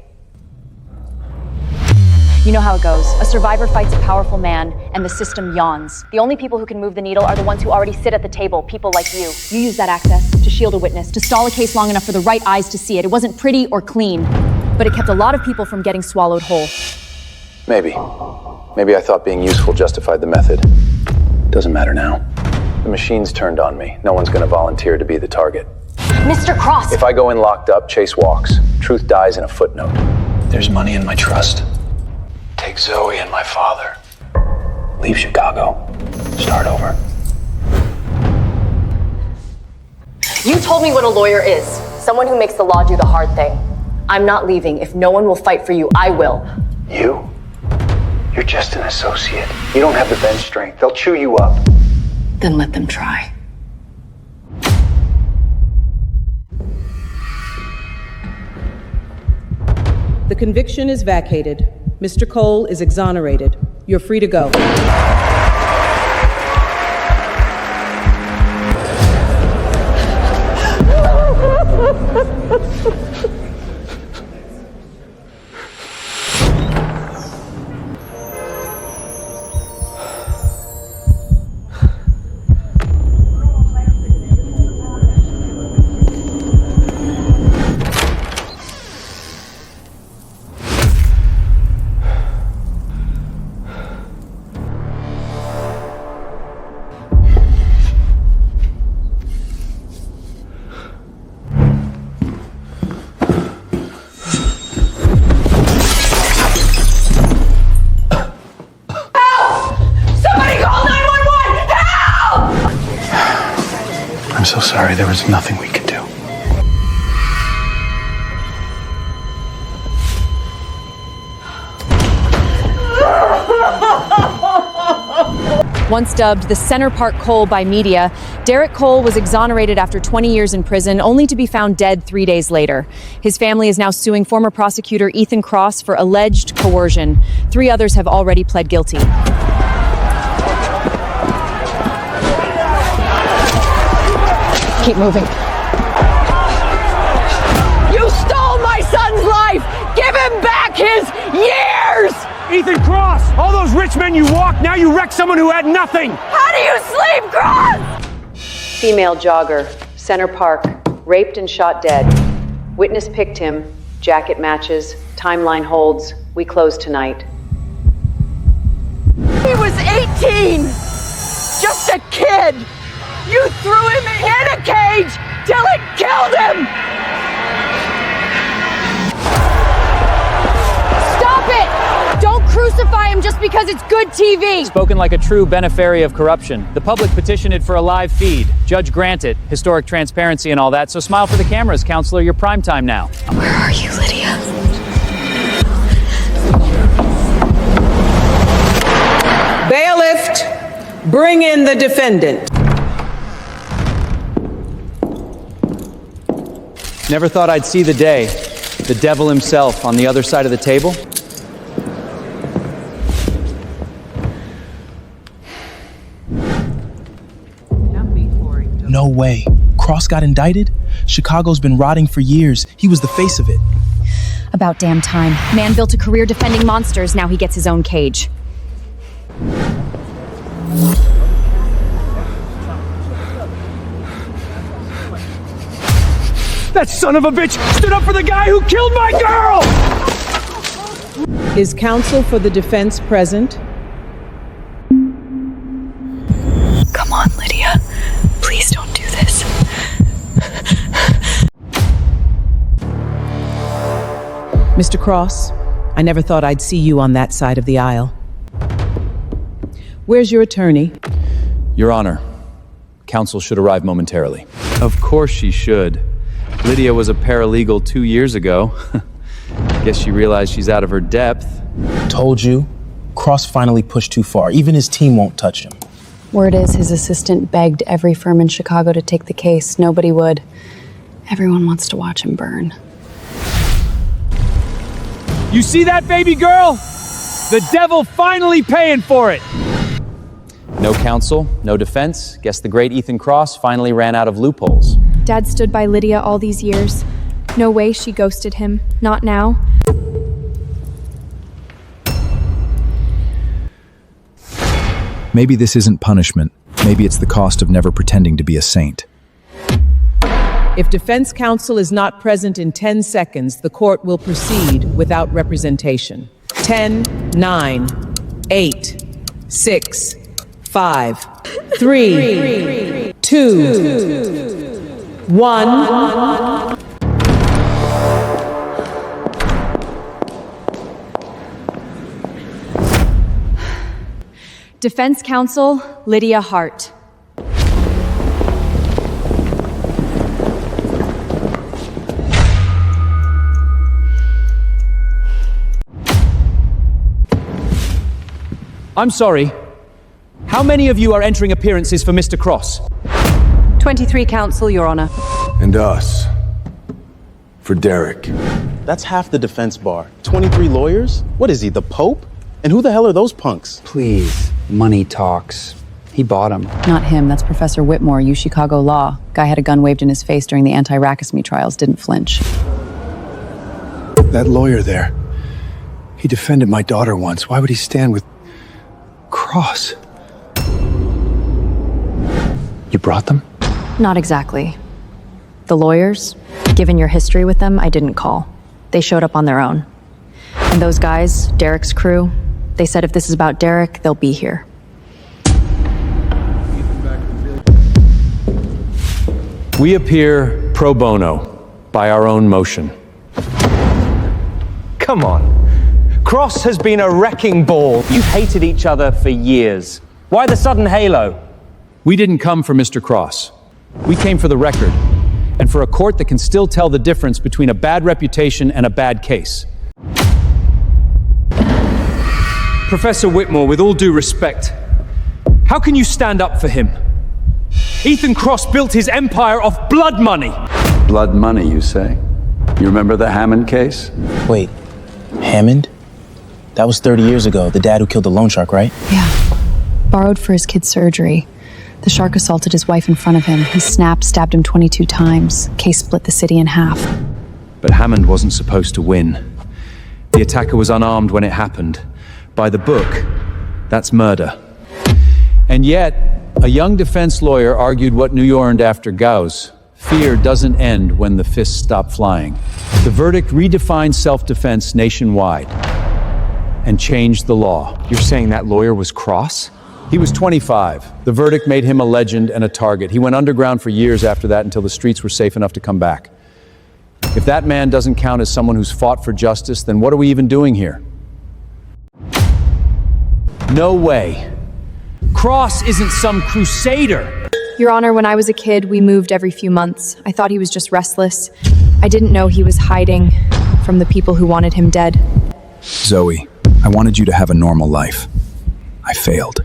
You know how it goes. A survivor fights a powerful man, and the system yawns. The only people who can move the needle are the ones who already sit at the table, people like you. You use that access to shield a witness, to stall a case long enough for the right eyes to see it. It wasn't pretty or clean, but it kept a lot of people from getting swallowed whole. Maybe. Maybe I thought being useful justified the method. Doesn't matter now. The machine's turned on me. No one's gonna volunteer to be the target. Mr. Cross! If I go in locked up, Chase walks. Truth dies in a footnote. There's money in my trust. Take Zoe and my father. Leave Chicago. Start over. You told me what a lawyer is. Someone who makes the law do the hard thing. I'm not leaving. If no one will fight for you, I will. You? You're just an associate. You don't have the bench strength. They'll chew you up. Then let them try. The conviction is vacated. Mr. Cole is exonerated. You're free to go. I'm so sorry. There was nothing we could do. Once dubbed the Center Park Cole by media, Derrick Cole was exonerated after 20 years in prison, only to be found dead 3 days later. His family is now suing former prosecutor Ethan Cross for alleged coercion. 3 others have already pled guilty. Keep moving. You stole my son's life! Give him back his years! Ethan Cross! All those rich men you walked, now you wreck someone who had nothing! How do you sleep, Cross? Female jogger, Center Park, raped and shot dead. Witness picked him, jacket matches, timeline holds. We close tonight. He was 18! Just a kid! You threw him in a cage till it killed him! Stop it! Don't crucify him just because it's good TV! Spoken like a true beneficiary of corruption. The public petitioned it for a live feed. Judge granted historic transparency and all that, so smile for the cameras, counselor. You're prime time now. Where are you, Lydia? Bailiff, bring in the defendant. Never thought I'd see the day. The devil himself on the other side of the table. No way. Cross got indicted? Chicago's been rotting for years. He was the face of it. About damn time. Man built a career defending monsters, now he gets his own cage. That son of a bitch stood up for the guy who killed my girl! Is counsel for the defense present? Come on, Lydia. Please don't do this. Mr. Cross, I never thought I'd see you on that side of the aisle. Where's your attorney? Your Honor, counsel should arrive momentarily. Of course she should. Lydia was a paralegal 2 years ago. Guess she realized she's out of her depth. Told you. Cross finally pushed too far. Even his team won't touch him. Word is his assistant begged every firm in Chicago to take the case. Nobody would. Everyone wants to watch him burn. You see that, baby girl? The devil finally paying for it. No counsel, no defense. Guess the great Ethan Cross finally ran out of loopholes. Dad stood by Lydia all these years. No way she ghosted him. Not now. Maybe this isn't punishment. Maybe it's the cost of never pretending to be a saint. If defense counsel is not present in 10 seconds, the court will proceed without representation. 10, 9, 8, 6, 5, 3, 2, 1. Defense counsel, Lydia Hart. I'm sorry. How many of you are entering appearances for Mr. Cross? 23 counsel, Your Honor. And us. For Derrick. That's half the defense bar. 23 lawyers? What is he, the Pope? And who the hell are those punks? Please, money talks. He bought him. Not him, that's Professor Whitmore, U Chicago Law. Guy had a gun waved in his face during the anti-Rackesme trials, didn't flinch. That lawyer there, he defended my daughter once. Why would he stand with Cross? You brought them? Not exactly. The lawyers, given your history with them, I didn't call. They showed up on their own. And those guys, Derrick's crew, they said if this is about Derrick, they'll be here. We appear pro bono, by our own motion. Come on. Cross has been a wrecking ball. You've hated each other for years. Why the sudden halo? We didn't come for Mr. Cross. We came for the record, and for a court that can still tell the difference between a bad reputation and a bad case. Professor Whitmore, with all due respect, how can you stand up for him? Ethan Cross built his empire off blood money. Blood money, you say? You remember the Hammond case? Wait, Hammond? That was 30 years ago, the dad who killed the loan shark, right? Yeah. Borrowed for his kid's surgery. The shark assaulted his wife in front of him. He snapped, stabbed him 22 times. Case split the city in half. But Hammond wasn't supposed to win. The attacker was unarmed when it happened. By the book, that's murder. And yet, a young defense lawyer argued what New York earned after Gauss. Fear doesn't end when the fists stop flying. The verdict redefined self-defense nationwide and changed the law. You're saying that lawyer was Cross? He was 25. The verdict made him a legend and a target. He went underground for years after that until the streets were safe enough to come back. If that man doesn't count as someone who's fought for justice, then what are we even doing here? No way. Cross isn't some crusader. Your Honor, when I was a kid, we moved every few months. I thought he was just restless. I didn't know he was hiding from the people who wanted him dead. Zoe, I wanted you to have a normal life. I failed.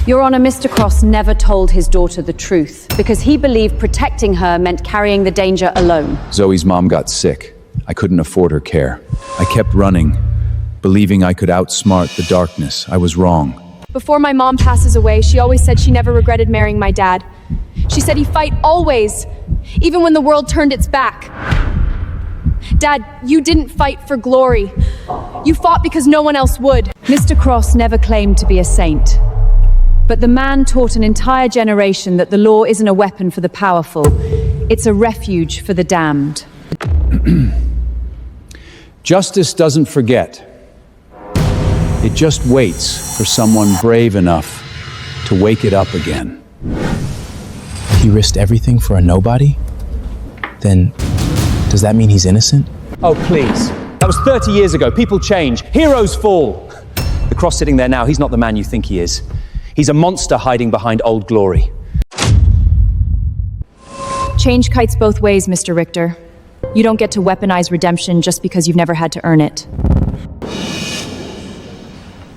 Your Honor, Mr. Cross never told his daughter the truth because he believed protecting her meant carrying the danger alone. Zoe's mom got sick. I couldn't afford her care. I kept running, believing I could outsmart the darkness. I was wrong. Before my mom passes away, she always said she never regretted marrying my dad. She said he'd fight always, even when the world turned its back. Dad, you didn't fight for glory. You fought because no one else would. Mr. Cross never claimed to be a saint. But the man taught an entire generation that the law isn't a weapon for the powerful. It's a refuge for the damned. Justice doesn't forget. It just waits for someone brave enough to wake it up again. He risked everything for a nobody? Then, does that mean he's innocent? Oh, please. That was 30 years ago. People change. Heroes fall. The Cross sitting there now, he's not the man you think he is. He's a monster hiding behind Old Glory. Change kites both ways, Mr. Richter. You don't get to weaponize redemption just because you've never had to earn it.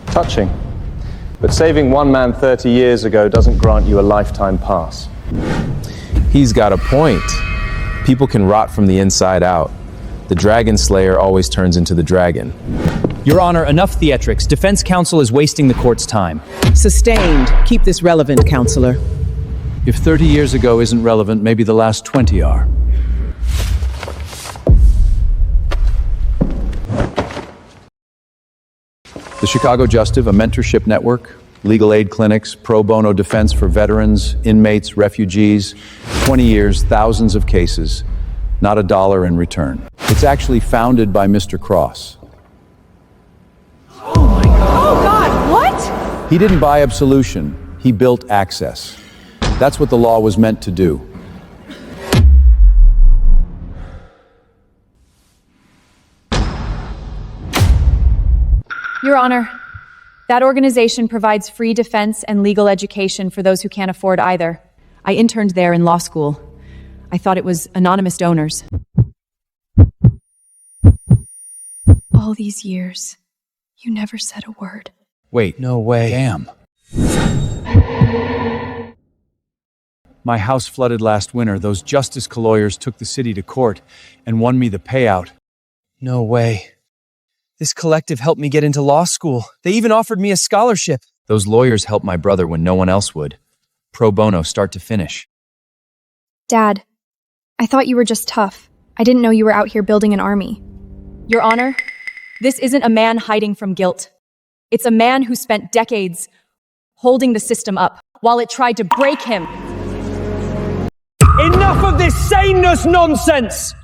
Touching. But saving one man 30 years ago doesn't grant you a lifetime pass. He's got a point. People can rot from the inside out. The Dragon Slayer always turns into the dragon. Your Honor, enough theatrics. Defense counsel is wasting the court's time. Sustained. Keep this relevant, counselor. If 30 years ago isn't relevant, maybe the last 20 are. The Chicago Justive, a mentorship network, legal aid clinics, pro bono defense for veterans, inmates, refugees, 20 years, thousands of cases, not $1 in return. It's actually founded by Mr. Cross. Oh God, what? He didn't buy absolution, he built access. That's what the law was meant to do. Your Honor, that organization provides free defense and legal education for those who can't afford either. I interned there in law school. I thought it was anonymous donors. All these years, you never said a word. Wait. No way. Damn. My house flooded last winter. Those justice lawyers took the city to court and won me the payout. No way. This collective helped me get into law school. They even offered me a scholarship. Those lawyers helped my brother when no one else would. Pro bono, start to finish. Dad, I thought you were just tough. I didn't know you were out here building an army. Your Honor, this isn't a man hiding from guilt. It's a man who spent decades holding the system up while it tried to break him. Enough of this saneness nonsense!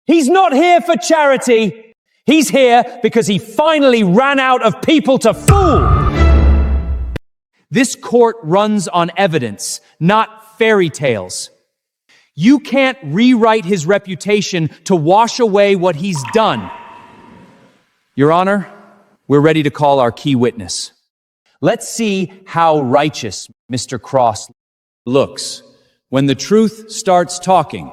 He's not here for charity. He's here because he finally ran out of people to fool! This court runs on evidence, not fairy tales. You can't rewrite his reputation to wash away what he's done. Your Honor, we're ready to call our key witness. Let's see how righteous Mr. Cross looks when the truth starts talking.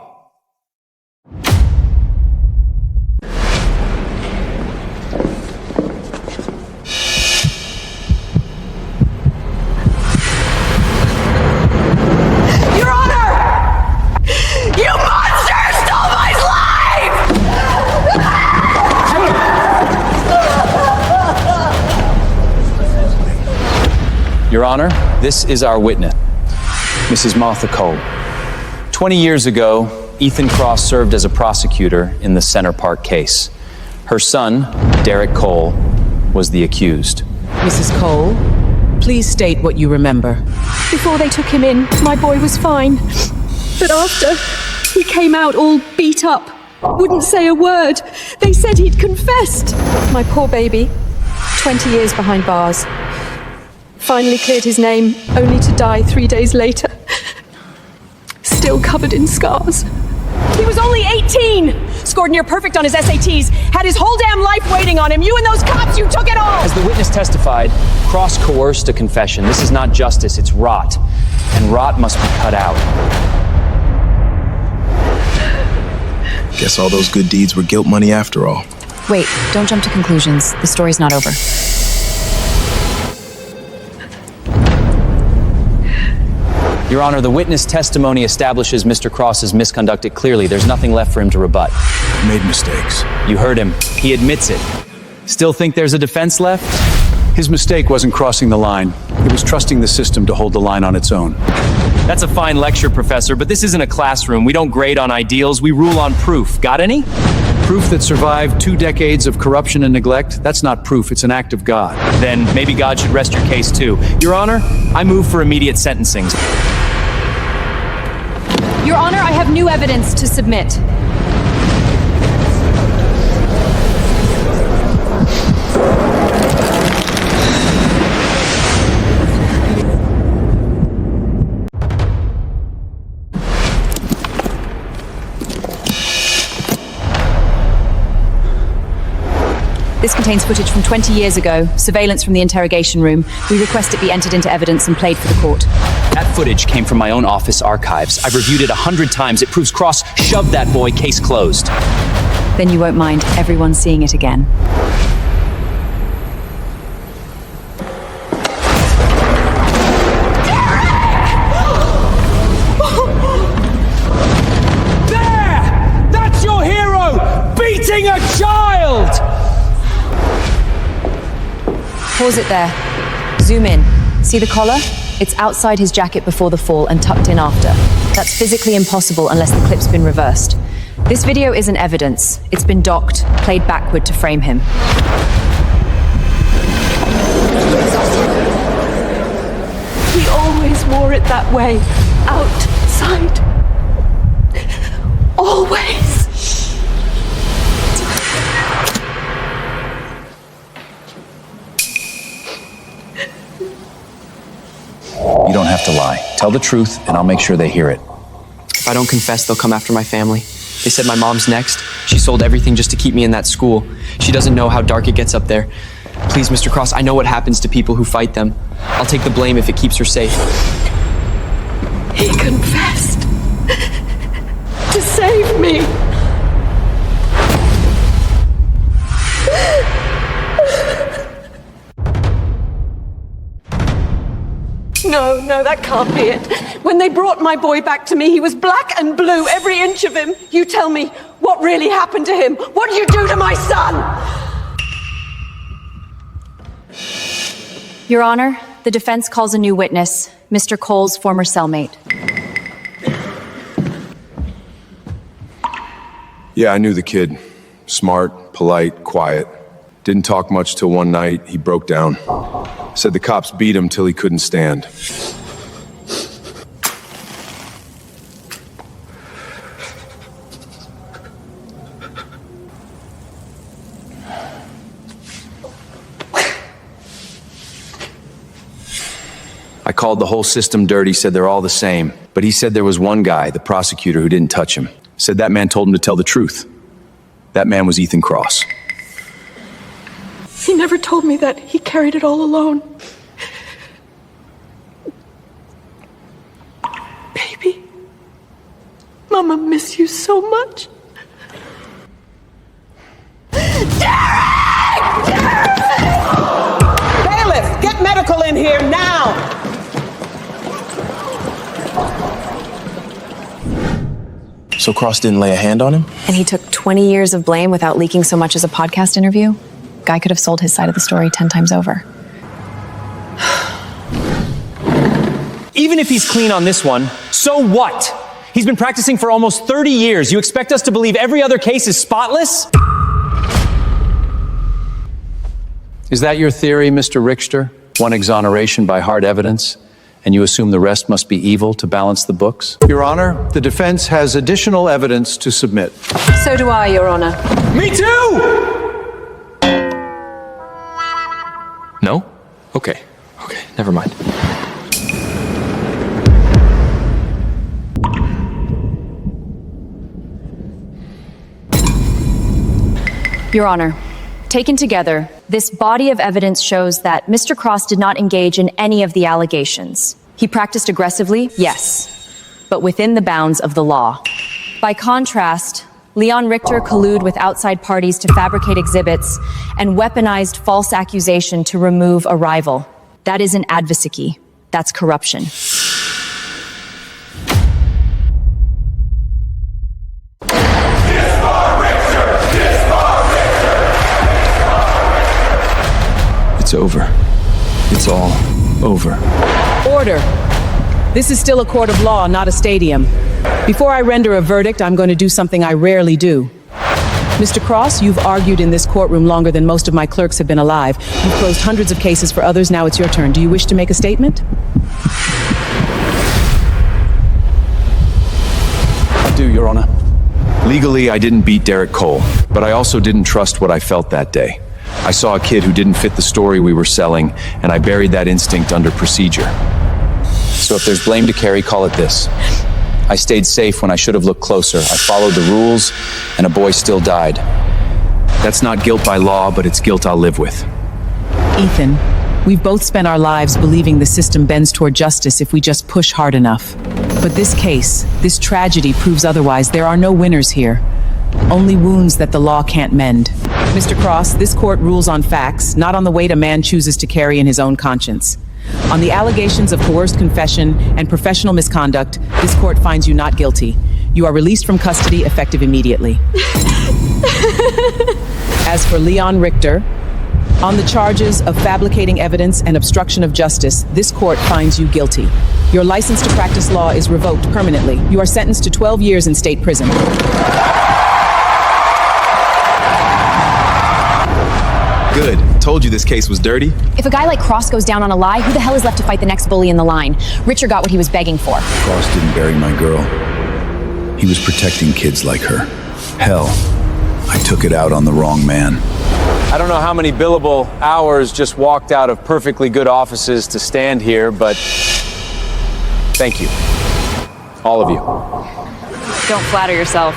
Your Honor, this is our witness, Mrs. Martha Cole. 20 years ago, Ethan Cross served as a prosecutor in the Center Park case. Her son, Derrick Cole, was the accused. Mrs. Cole, please state what you remember. Before they took him in, my boy was fine. But after, he came out all beat up. Wouldn't say a word. They said he'd confessed. My poor baby, 20 years behind bars. Finally cleared his name, only to die 3 days later. Still covered in scars. He was only 18! Scored near perfect on his SATs, had his whole damn life waiting on him. You and those cops, you took it all! As the witness testified, Cross coerced a confession. This is not justice, it's rot. And rot must be cut out. Guess all those good deeds were guilt money after all. Wait, don't jump to conclusions. The story's not over. Your Honor, the witness testimony establishes Mr. Cross's misconduct clearly. There's nothing left for him to rebut. I made mistakes. You heard him. He admits it. Still think there's a defense left? His mistake wasn't crossing the line. It was trusting the system to hold the line on its own. That's a fine lecture, Professor, but this isn't a classroom. We don't grade on ideals, we rule on proof. Got any? Proof that survived 2 decades of corruption and neglect? That's not proof, it's an act of God. Then maybe God should rest your case too. Your Honor, I move for immediate sentencing. Your Honor, I have new evidence to submit. This contains footage from 20 years ago, surveillance from the interrogation room. We request it be entered into evidence and played for the court. That footage came from my own office archives. I've reviewed it 100 times. It proves Cross shoved that boy, case closed. Then you won't mind everyone seeing it again. Beating a child! Pause it there. Zoom in. See the collar? It's outside his jacket before the fall and tucked in after. That's physically impossible unless the clip's been reversed. This video isn't evidence. It's been docked, played backward to frame him. He always wore it that way. Outside. Always. You don't have to lie. Tell the truth, and I'll make sure they hear it. If I don't confess, they'll come after my family. They said my mom's next. She sold everything just to keep me in that school. She doesn't know how dark it gets up there. Please, Mr. Cross, I know what happens to people who fight them. I'll take the blame if it keeps her safe. He confessed to save me. No, that can't be it. When they brought my boy back to me, he was black and blue, every inch of him. You tell me, what really happened to him? What did you do to my son? Your Honor, the defense calls a new witness, Mr. Cole's former cellmate. Yeah, I knew the kid. Smart, polite, quiet. Didn't talk much till one night, he broke down. Said the cops beat him till he couldn't stand. I called the whole system dirty, said they're all the same. But he said there was one guy, the prosecutor, who didn't touch him. Said that man told him to tell the truth. That man was Ethan Cross. He never told me that he carried it all alone. Baby, Mama miss you so much. Derrick! Bailiff, get medical in here now! So Cross didn't lay a hand on him? And he took 20 years of blame without leaking so much as a podcast interview? Guy could have sold his side of the story 10 times over. Even if he's clean on this one, so what? He's been practicing for almost 30 years. You expect us to believe every other case is spotless? Is that your theory, Mr. Richter? One exoneration by hard evidence, and you assume the rest must be evil to balance the books? Your Honor, the defense has additional evidence to submit. So do I, Your Honor. Me too! No? Okay, never mind. Your Honor, taken together, this body of evidence shows that Mr. Cross did not engage in any of the allegations. He practiced aggressively, yes, but within the bounds of the law. By contrast, Leon Richter collude with outside parties to fabricate exhibits and weaponized false accusation to remove a rival. That isn't advocacy. That's corruption. It's over. It's all over. Order. This is still a court of law, not a stadium. Before I render a verdict, I'm going to do something I rarely do. Mr. Cross, you've argued in this courtroom longer than most of my clerks have been alive. You've closed hundreds of cases for others. Now it's your turn. Do you wish to make a statement? I do, Your Honor. Legally, I didn't beat Derrick Cole, but I also didn't trust what I felt that day. I saw a kid who didn't fit the story we were selling, and I buried that instinct under procedure. So if there's blame to carry, call it this. I stayed safe when I should have looked closer. I followed the rules, and a boy still died. That's not guilt by law, but it's guilt I'll live with. Ethan, we've both spent our lives believing the system bends toward justice if we just push hard enough. But this case, this tragedy proves otherwise. There are no winners here. Only wounds that the law can't mend. Mr. Cross, this court rules on facts, not on the weight a man chooses to carry in his own conscience. On the allegations of coerced confession and professional misconduct, this court finds you not guilty. You are released from custody effective immediately. As for Leon Richter, on the charges of fabricating evidence and obstruction of justice, this court finds you guilty. Your license to practice law is revoked permanently. You are sentenced to 12 years in state prison. Good. Told you this case was dirty. If a guy like Cross goes down on a lie, who the hell is left to fight the next bully in the line? Richard got what he was begging for. Cross didn't bury my girl. He was protecting kids like her. Hell, I took it out on the wrong man. I don't know how many billable hours just walked out of perfectly good offices to stand here, but thank you. All of you. Don't flatter yourself.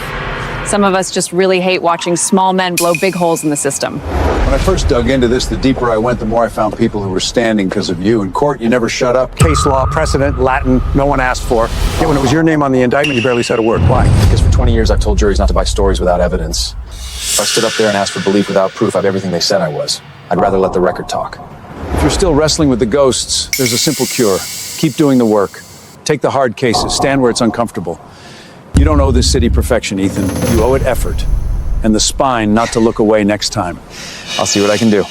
Some of us just really hate watching small men blow big holes in the system. When I first dug into this, the deeper I went, the more I found people who were standing because of you. In court, you never shut up. Case law, precedent, Latin, no one asked for. Yet when it was your name on the indictment, you barely said a word. Why? Because for 20 years I've told juries not to buy stories without evidence. If I stood up there and asked for belief without proof, I'm everything they said I was. I'd rather let the record talk. If you're still wrestling with the ghosts, there's a simple cure. Keep doing the work. Take the hard cases. Stand where it's uncomfortable. You don't owe this city perfection, Ethan. You owe it effort. And the spine not to look away next time. I'll see what I can do.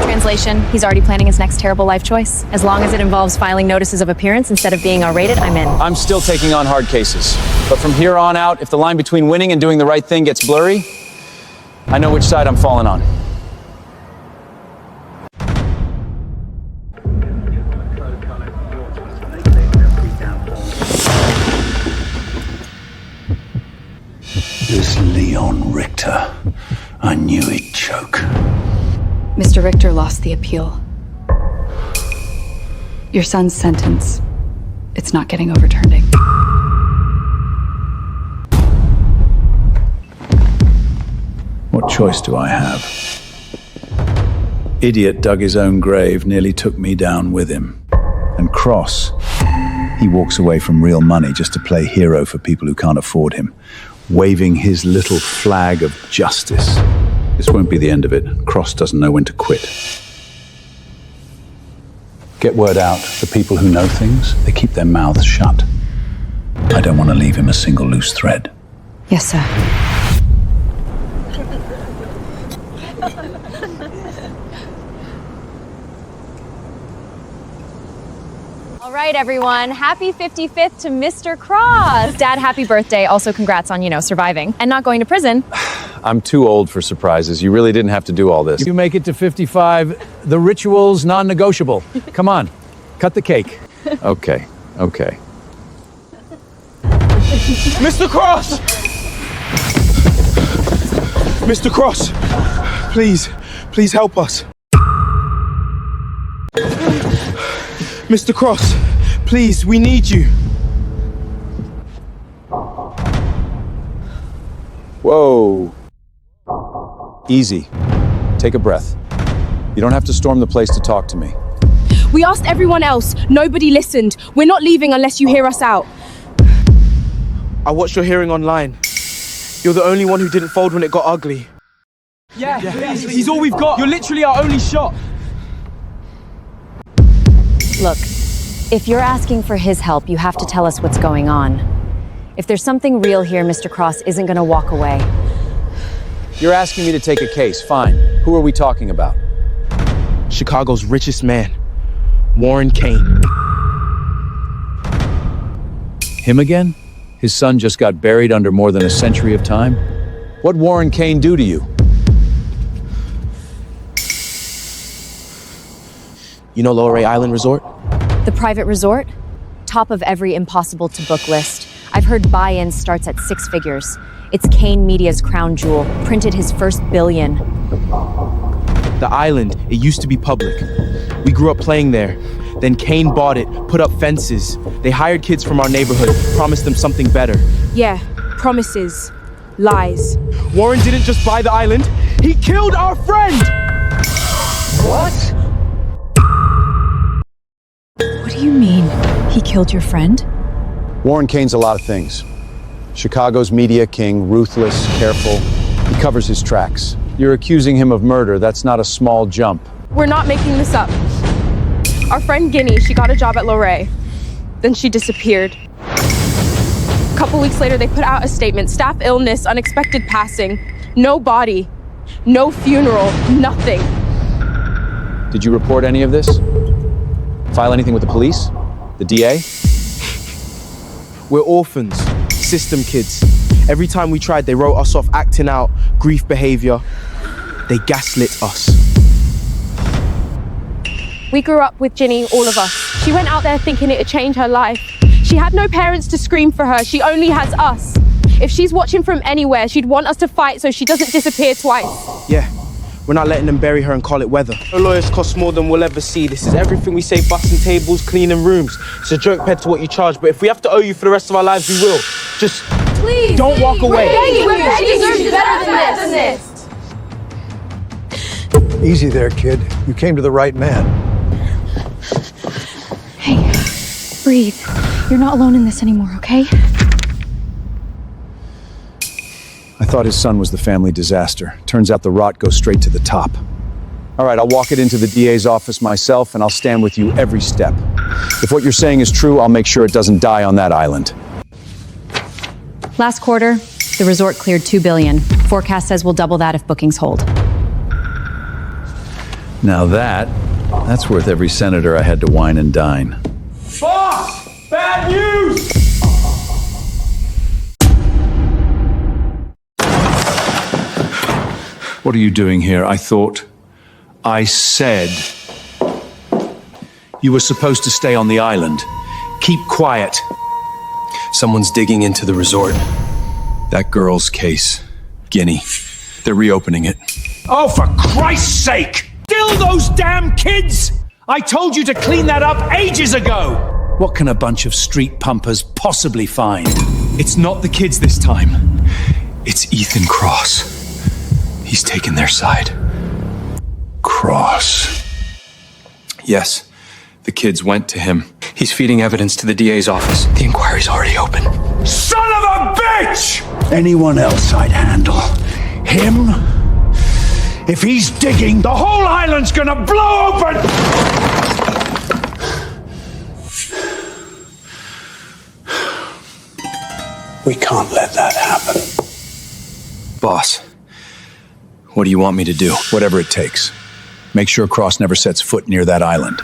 Translation, he's already planning his next terrible life choice. As long as it involves filing notices of appearance instead of being R-rated, I'm in. I'm still taking on hard cases. But from here on out, if the line between winning and doing the right thing gets blurry, I know which side I'm falling on. This Leon Richter, I knew he'd choke. Mr. Richter lost the appeal. Your son's sentence, it's not getting overturned. What choice do I have? Idiot dug his own grave, nearly took me down with him. And Cross, he walks away from real money just to play hero for people who can't afford him, waving his little flag of justice. This won't be the end of it. Cross doesn't know when to quit. Get word out. The people who know things, they keep their mouths shut. I don't want to leave him a single loose thread. Yes, sir. All right, everyone. Happy 55th to Mr. Cross. Dad, happy birthday. Also, congrats on, surviving and not going to prison. I'm too old for surprises. You really didn't have to do all this. You make it to 55, the ritual's non-negotiable. Come on, cut the cake. Okay. Mr. Cross! Mr. Cross! Please help us. Mr. Cross, please, we need you. Whoa. Easy. Take a breath. You don't have to storm the place to talk to me. We asked everyone else. Nobody listened. We're not leaving unless you hear us out. I watched your hearing online. You're the only one who didn't fold when it got ugly. Yeah, he's all we've got. You're literally our only shot. Look, if you're asking for his help, you have to tell us what's going on. If there's something real here, Mr. Cross isn't going to walk away. You're asking me to take a case. Fine. Who are we talking about? Chicago's richest man, Warren Kane. Him again? His son just got buried under more than a century of time? What'd Warren Kane do to you? You know Lower Ray Island Resort? The private resort? Top of every impossible to book list. I've heard buy-in starts at 6 figures. It's Kane Media's crown jewel, printed his first billion. The island, it used to be public. We grew up playing there. Then Kane bought it, put up fences. They hired kids from our neighborhood, promised them something better. Yeah, promises. Lies. Warren didn't just buy the island, he killed our friend! What? What do you mean? He killed your friend? Warren Kane's a lot of things. Chicago's media king, ruthless, careful. He covers his tracks. You're accusing him of murder. That's not a small jump. We're not making this up. Our friend Guinea, she got a job at Lorraine. Then she disappeared. A couple weeks later, they put out a statement. Staff illness, unexpected passing. No body. No funeral. Nothing. Did you report any of this? File anything with the police? The DA? We're orphans. System kids. Every time we tried, they wrote us off acting out, grief behavior. They gaslit us. We grew up with Ginny, all of us. She went out there thinking it'd change her life. She had no parents to scream for her. She only has us. If she's watching from anywhere, she'd want us to fight so she doesn't disappear twice. Yeah, we're not letting them bury her and call it weather. Her lawyers cost more than we'll ever see. This is everything we say, bussing tables, cleaning rooms. It's a joke compared to what you charge, but if we have to owe you for the rest of our lives, we will. Just please, don't walk away. She deserves better than this. Easy there, kid. You came to the right man. Hey, breathe. You're not alone in this anymore, okay? I thought his son was the family disaster. Turns out the rot goes straight to the top. All right, I'll walk it into the DA's office myself, and I'll stand with you every step. If what you're saying is true, I'll make sure it doesn't die on that island. Last quarter, the resort cleared $2 billion. Forecast says we'll double that if bookings hold. Now that's worth every senator I had to wine and dine. Boss! Bad news! What are you doing here? I said you were supposed to stay on the island. Keep quiet. Someone's digging into the resort. That girl's case, Guinea. They're reopening it. Oh, for Christ's sake! Still those damn kids! I told you to clean that up ages ago! What can a bunch of street pumpers possibly find? It's not the kids this time. It's Ethan Cross. He's taken their side. Cross. Yes, the kids went to him. He's feeding evidence to the DA's office. The inquiry's already open. Son of a bitch! Anyone else I'd handle. Him? If he's digging, The whole island's gonna blow open! we can't let that happen. Boss, what do you want me to do? Whatever it takes. Make sure Cross never sets foot near that island.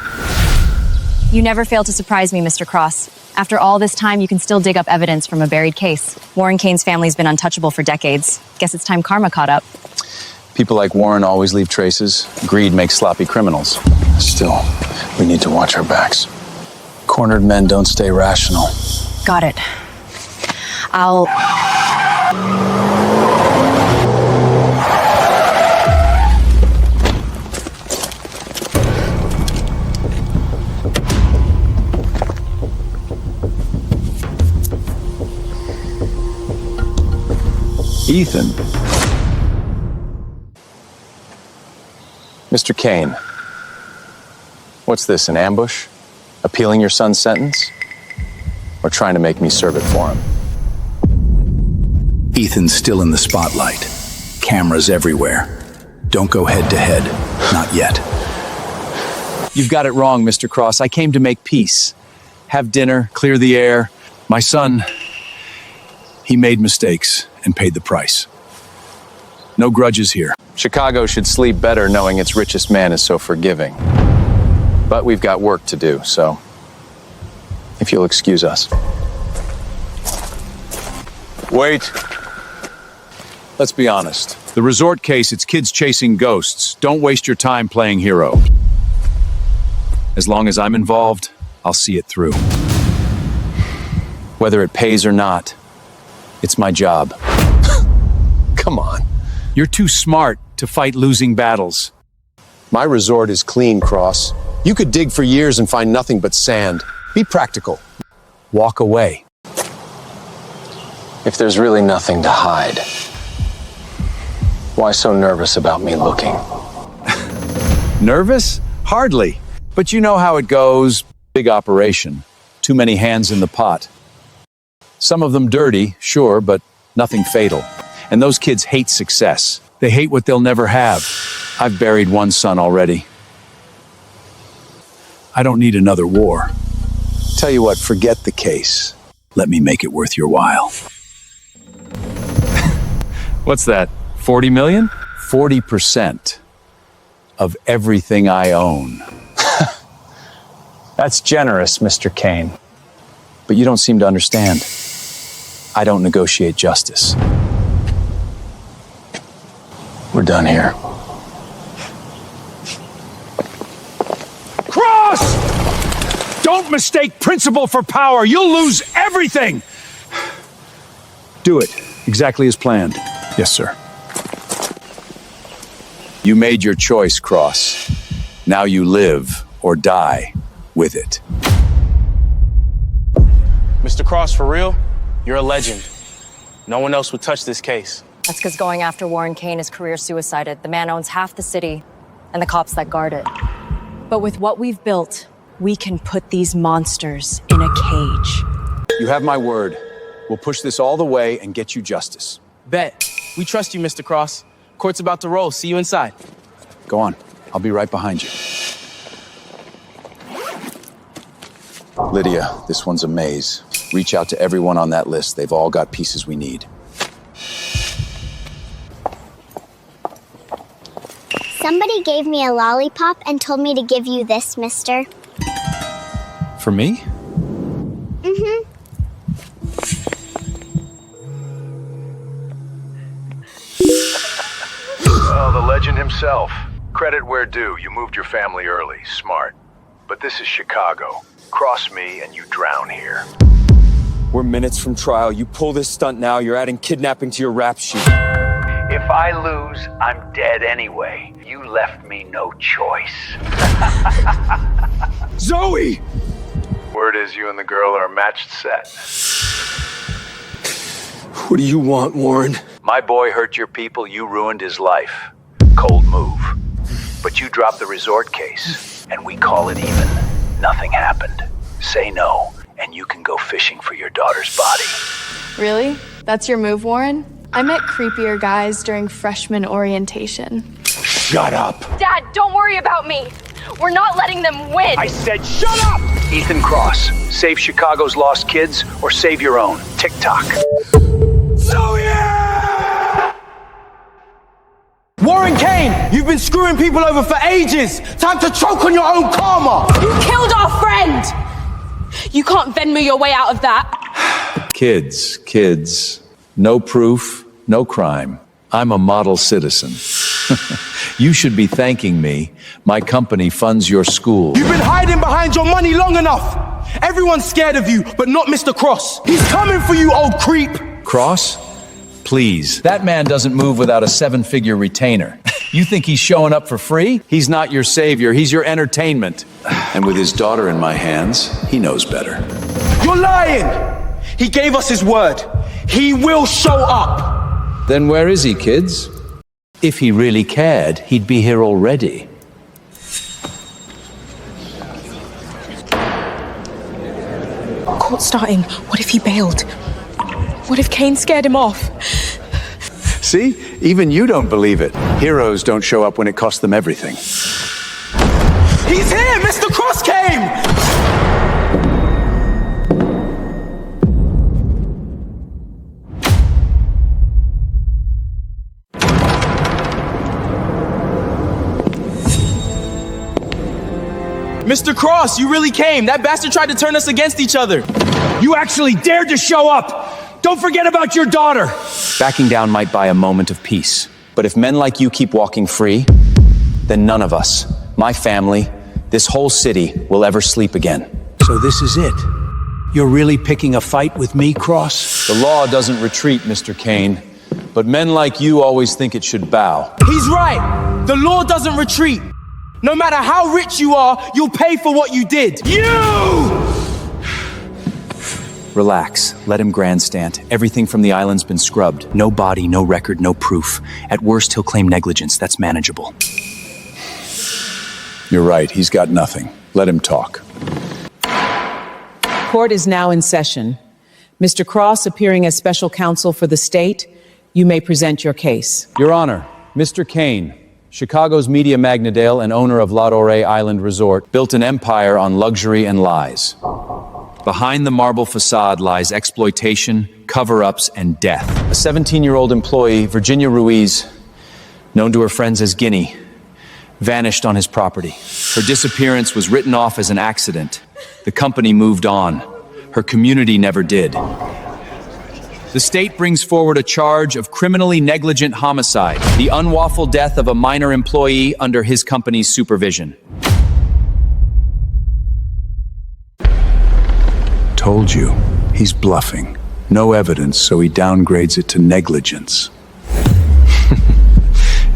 You never fail to surprise me, Mr. Cross. After all this time, you can still dig up evidence from a buried case. Warren Kane's family's been untouchable for decades. Guess it's time karma caught up. People like Warren always leave traces. Greed makes sloppy criminals. Still, we need to watch our backs. Cornered men don't stay rational. Got it. I'll... Ethan. Mr. Kane, what's this, an ambush? Appealing your son's sentence? Or trying to make me serve it for him? Ethan's still in the spotlight. Cameras everywhere. Don't go head to head. Not yet. You've got it wrong, Mr. Cross. I came to make peace. Have dinner, clear the air. My son, he made mistakes and paid the price. No grudges here. Chicago should sleep better knowing its richest man is so forgiving. But we've got work to do, so if you'll excuse us. Wait. Let's be honest. The resort case, it's kids chasing ghosts. Don't waste your time playing hero. As long as I'm involved, I'll see it through. Whether it pays or not, it's my job. Come on. You're too smart to fight losing battles. My resort is clean, Cross. You could dig for years and find nothing but sand. Be practical. Walk away. If there's really nothing to hide, Why so nervous about me looking? Nervous? Hardly. But you know how it goes. Big operation. Too many hands in the pot. Some of them dirty, sure, but nothing fatal. And those kids hate success. They hate what they'll never have. I've buried one son already. I don't need another war. Tell you what, forget the case. Let me make it worth your while. What's that, 40 million? 40% of everything I own. That's generous, Mr. Kane. But you don't seem to understand. I don't negotiate justice. We're done here. Cross! Don't mistake principle for power. You'll lose everything. Do it, exactly as planned. Yes, sir. You made your choice, Cross. Now you live or die with it. Mr. Cross, for real? You're a legend. No one else would touch this case. That's because going after Warren Kane is career suicided. The man owns half the city and the cops that guard it. But with what we've built, we can put these monsters in a cage. You have my word. We'll push this all the way and get you justice. Bet. We trust you, Mr. Cross. Court's about to roll. See you inside. Go on. I'll be right behind you. Lydia, this one's a maze. Reach out to everyone on that list. They've all got pieces we need. Somebody gave me a lollipop and told me to give you this, mister. For me? Mm-hmm. Oh, the legend himself. Credit where due. You moved your family early. Smart. But this is Chicago. Cross me and you drown here. We're minutes from trial. You pull this stunt now, you're adding kidnapping to your rap sheet. If I lose, I'm dead anyway. You left me no choice. Zoe! Word is you and the girl are a matched set. What do you want, Warren? My boy hurt your people, you ruined his life. Cold move. But you dropped the resort case, and we call it even. Nothing happened. Say no, and you can go fishing for your daughter's body. Really? That's your move, Warren? I met creepier guys during freshman orientation. Shut up! Dad, don't worry about me. We're not letting them win. I said shut up! Ethan Cross, save Chicago's lost kids or save your own. TikTok. Zoe! Warren Kane, you've been screwing people over for ages. Time to choke on your own karma. You killed our friend. You can't Venmo your way out of that. Kids. No proof, no crime. I'm a model citizen. You should be thanking me. My company funds your school. You've been hiding behind your money long enough. Everyone's scared of you, but not Mr. Cross. He's coming for you, old creep. Cross? Please. That man doesn't move without a 7-figure retainer. You think he's showing up for free? He's not your savior, he's your entertainment. And with his daughter in my hands, he knows better. You're lying! He gave us his word. He will show up. Then where is he, kids? If he really cared, he'd be here already. Court starting. What if he bailed? What if Kane scared him off? See? Even you don't believe it. Heroes don't show up when it costs them everything. He's here! Mr. Cross came! Mr. Cross, you really came. That bastard tried to turn us against each other. You actually dared to show up! Don't forget about your daughter! Backing down might buy a moment of peace. But if men like you keep walking free, then none of us, my family, this whole city, will ever sleep again. So this is it? You're really picking a fight with me, Cross? The law doesn't retreat, Mr. Kane. But men like you always think it should bow. He's right. The law doesn't retreat. No matter how rich you are, you'll pay for what you did. Relax. Let him grandstand. Everything from the island's been scrubbed. No body, no record, no proof. At worst, he'll claim negligence. That's manageable. You're right, he's got nothing. Let him talk. Court is now in session. Mr. Cross, appearing as special counsel for the state, you may present your case. Your Honor, Mr. Kane, Chicago's media magnate and owner of La Dorée Island Resort, built an empire on luxury and lies. Behind the marble facade lies exploitation, cover-ups, and death. A 17-year-old employee, Virginia Ruiz, known to her friends as Guinea, vanished on his property. Her disappearance was written off as an accident. The company moved on. Her community never did. The state brings forward a charge of criminally negligent homicide, the unlawful death of a minor employee under his company's supervision. Told you, he's bluffing. No evidence, so he downgrades it to negligence.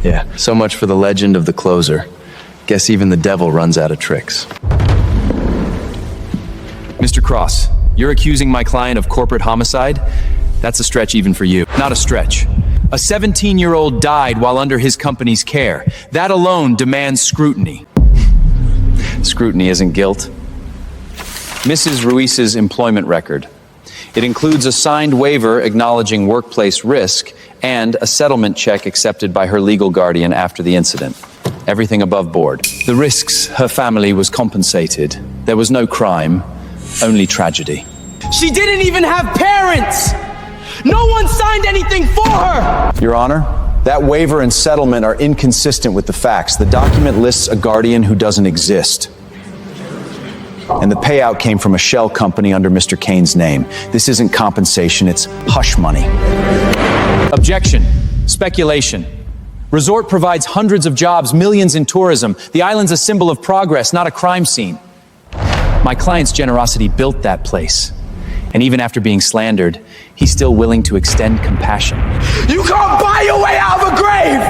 Yeah, so much for the legend of the closer. Guess even the devil runs out of tricks. Mr. Cross, you're accusing my client of corporate homicide? That's a stretch even for you. Not a stretch. A 17-year-old died while under his company's care. That alone demands scrutiny. Scrutiny isn't guilt. Mrs. Ruiz's employment record. It includes a signed waiver acknowledging workplace risk and a settlement check accepted by her legal guardian after the incident. Everything above board. The risks her family was compensated. There was no crime, only tragedy. She didn't even have parents! No one signed anything for her! Your Honor, that waiver and settlement are inconsistent with the facts. The document lists a guardian who doesn't exist. And the payout came from a shell company under Mr. Kane's name. This isn't compensation, it's hush money. Objection. Speculation. Resort provides hundreds of jobs, millions in tourism. The island's a symbol of progress, not a crime scene. My client's generosity built that place. And even after being slandered, he's still willing to extend compassion. You can't buy your way out of a grave!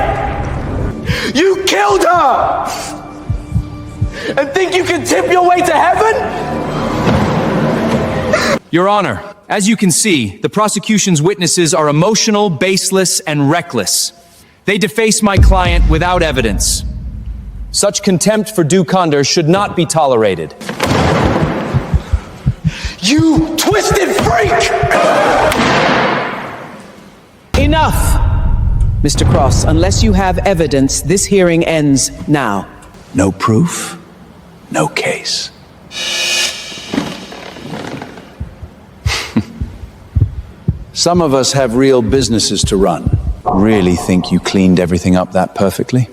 You killed her! And think you can tip your way to heaven? Your Honor, as you can see, the prosecution's witnesses are emotional, baseless, and reckless. They deface my client without evidence. Such contempt for due conduct should not be tolerated. You twisted freak! Enough! Mr. Cross, unless you have evidence, this hearing ends now. No proof, no case. Some of us have real businesses to run. Really think you cleaned everything up that perfectly?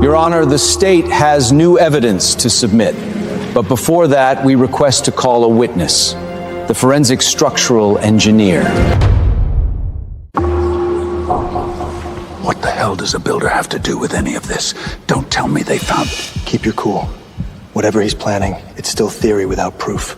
Your Honor, the state has new evidence to submit. But before that, we request to call a witness, the forensic structural engineer. What the hell does a builder have to do with any of this? Don't tell me they found... Keep your cool. Whatever he's planning, it's still theory without proof.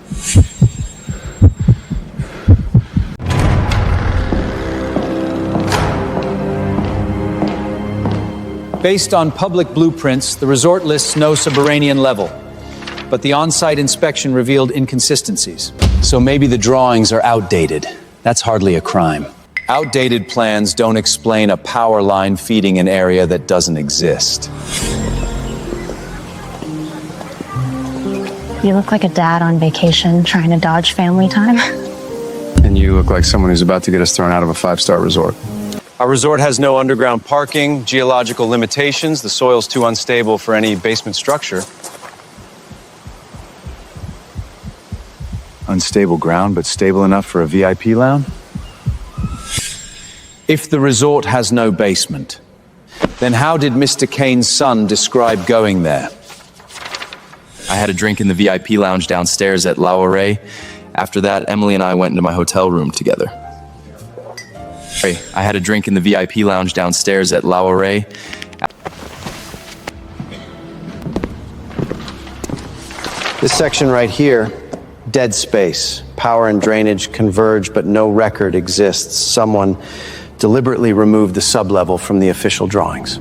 Based on public blueprints, the resort lists no subterranean level, but the on-site inspection revealed inconsistencies. So maybe the drawings are outdated. That's hardly a crime. Outdated plans don't explain a power line feeding an area that doesn't exist. You look like a dad on vacation trying to dodge family time. And you look like someone who's about to get us thrown out of a 5-star resort. Our resort has no underground parking, geological limitations. The soil's too unstable for any basement structure. Unstable ground, but stable enough for a VIP lounge? If the resort has no basement, then how did Mr. Kane's son describe going there? I had a drink in the VIP lounge downstairs at La Dorée. After that, Emily and I went into my hotel room together. I had a drink in the VIP lounge downstairs at La Dorée. This section right here, dead space. Power and drainage converge, but no record exists. Someone deliberately removed the sublevel from the official drawings.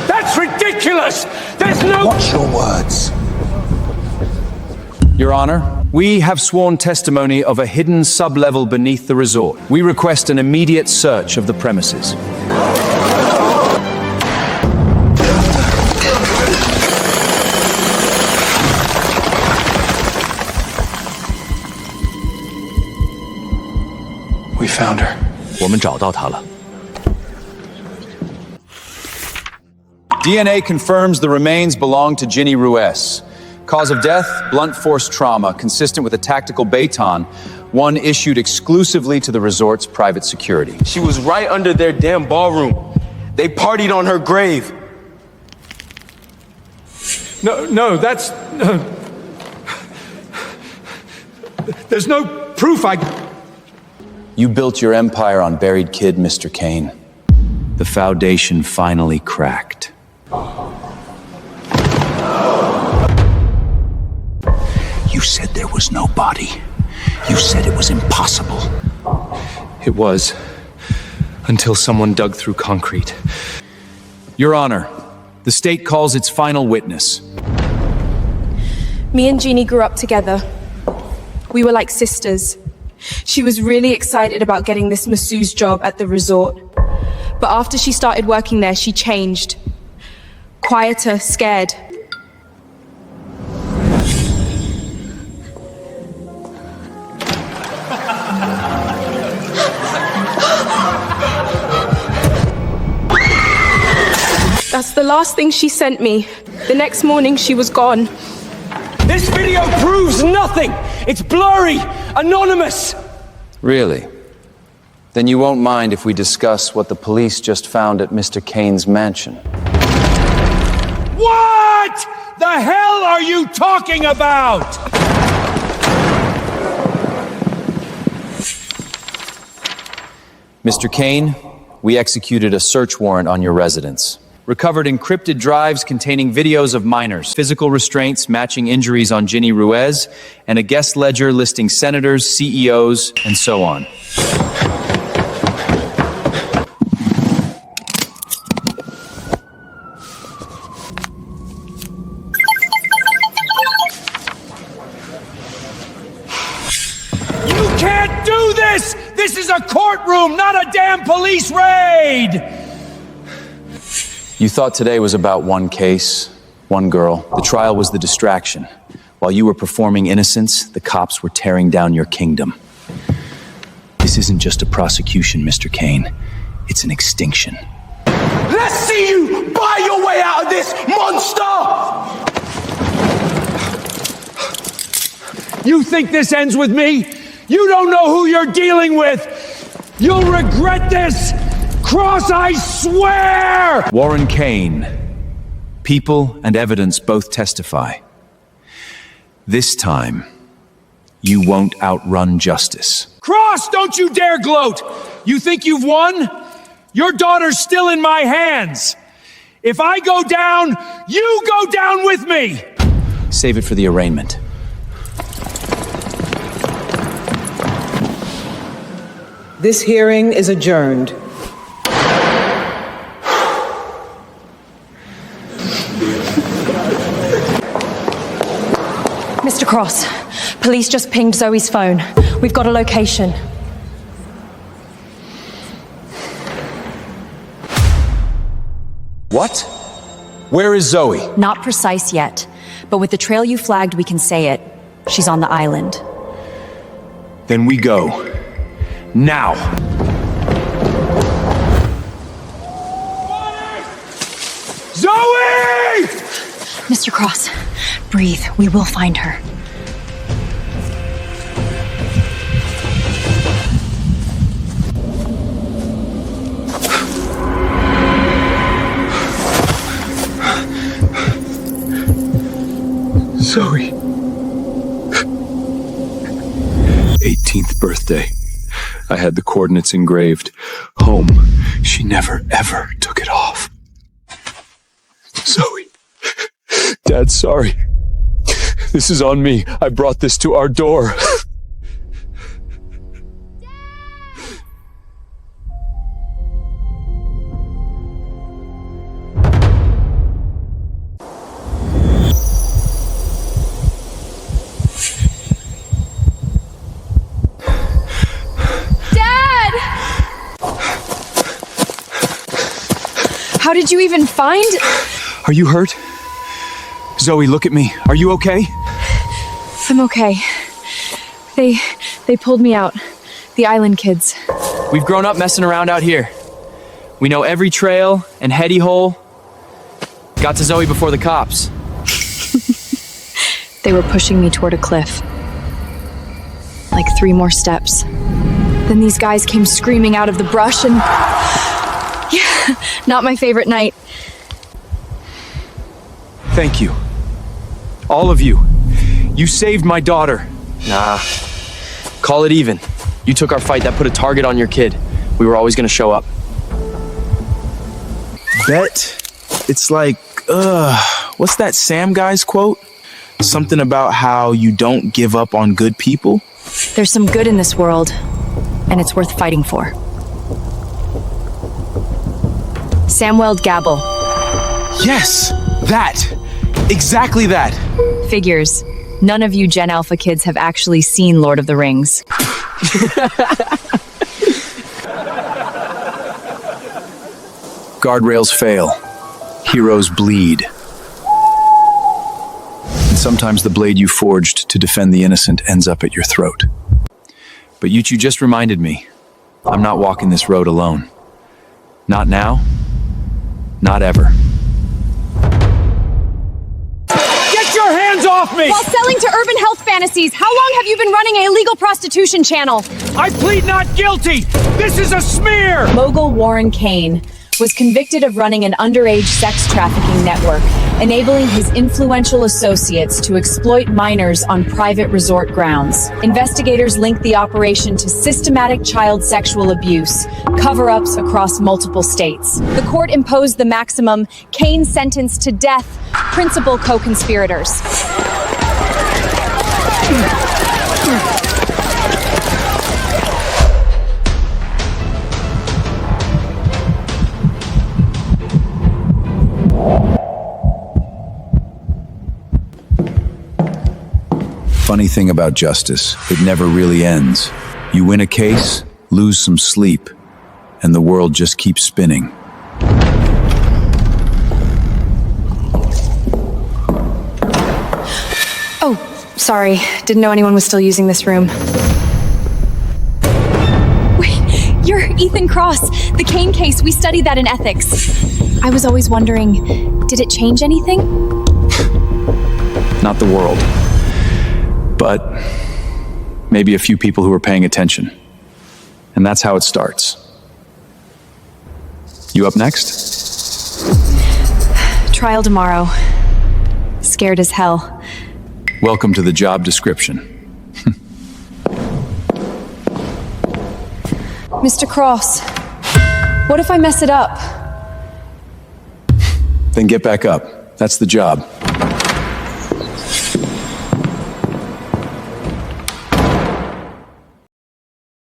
That's ridiculous! There's no... Watch your words. Your Honor, We have sworn testimony of a hidden sub-level beneath the resort. We request an immediate search of the premises. We found her. 我们找到她了。 DNA confirms the remains belong to Ginny Ruiz. Cause of death, blunt force trauma, consistent with a tactical baton, one issued exclusively to the resort's private security. She was right under their damn ballroom. They partied on her grave. No, that's... There's no proof You built your empire on buried kid, Mr. Kane. The foundation finally cracked. You said there was no body. You said it was impossible. It was. Until someone dug through concrete. Your Honor, the state calls its final witness. Me and Jeannie grew up together. We were like sisters. She was really excited about getting this masseuse job at the resort. But after she started working there, she changed. Quieter, scared. That's the last thing she sent me. The next morning, she was gone. This video proves nothing! It's blurry! Anonymous! Really? Then you won't mind if we discuss what the police just found at Mr. Kane's mansion. What the hell are you talking about? Mr. Kane, we executed a search warrant on your residence. Recovered encrypted drives containing videos of minors, physical restraints matching injuries on Ginny Ruiz, and a guest ledger listing senators, CEOs, and so on. You can't do this! This is a courtroom, not a damn police raid! You thought today was about one case, one girl. The trial was the distraction. While you were performing innocence, the cops were tearing down your kingdom. This isn't just a prosecution, Mr. Kane. It's an extinction. Let's see you buy your way out of this, monster! You think this ends with me? You don't know who you're dealing with! You'll regret this! Cross, I swear! Warren Kane. People and evidence both testify. This time, you won't outrun justice. Cross, don't you dare gloat! You think you've won? Your daughter's still in my hands. If I go down, you go down with me! Save it for the arraignment. This hearing is adjourned. Mr. Cross, police just pinged Zoe's phone. We've got a location. What? Where is Zoe? Not precise yet, but with the trail you flagged, we can say it. She's on the island. Then we go. Now! Zoe! Mr. Cross, breathe. We will find her. Zoe. 18th birthday. I had the coordinates engraved. Home. She never, ever took it off. Zoe. Dad, sorry. This is on me. I brought this to our door. How did you even find? Are you hurt? Zoe, look at me. Are you okay? I'm okay. They pulled me out. The island kids. We've grown up messing around out here. We know every trail and heady hole. Got to Zoe before the cops. They were pushing me toward a cliff. Like 3 more steps. Then these guys came screaming out of the brush and... Yeah, not my favorite night. Thank you. All of you. You saved my daughter. Nah. Call it even. You took our fight that put a target on your kid. We were always gonna show up. Bet. It's like, what's that Sam guy's quote? Something about how you don't give up on good people? There's some good in this world, and it's worth fighting for. Samweld Gabble. Yes! That! Exactly that! Figures. None of you Gen Alpha kids have actually seen Lord of the Rings. Guardrails fail. Heroes bleed. And sometimes the blade you forged to defend the innocent ends up at your throat. But you two just reminded me, I'm not walking this road alone. Not now. Not ever. Get your hands off me! While selling to urban health fantasies, how long have you been running an illegal prostitution channel? I plead not guilty! This is a smear! Mogul Warren Kane was convicted of running an underage sex trafficking network, enabling his influential associates to exploit minors on private resort grounds. Investigators linked the operation to systematic child sexual abuse, cover-ups across multiple states. The court imposed the maximum, Kane sentenced to death, principal co-conspirators. Funny thing about justice, it never really ends. You win a case, lose some sleep, and the world just keeps spinning. Oh, sorry. Didn't know anyone was still using this room. Wait, you're Ethan Cross, the Kane case. We studied that in ethics. I was always wondering, did it change anything? Not the world. But maybe a few people who are paying attention. And that's how it starts. You up next? Trial tomorrow. Scared as hell. Welcome to the job description. Mr. Cross, what if I mess it up? Then get back up. That's the job.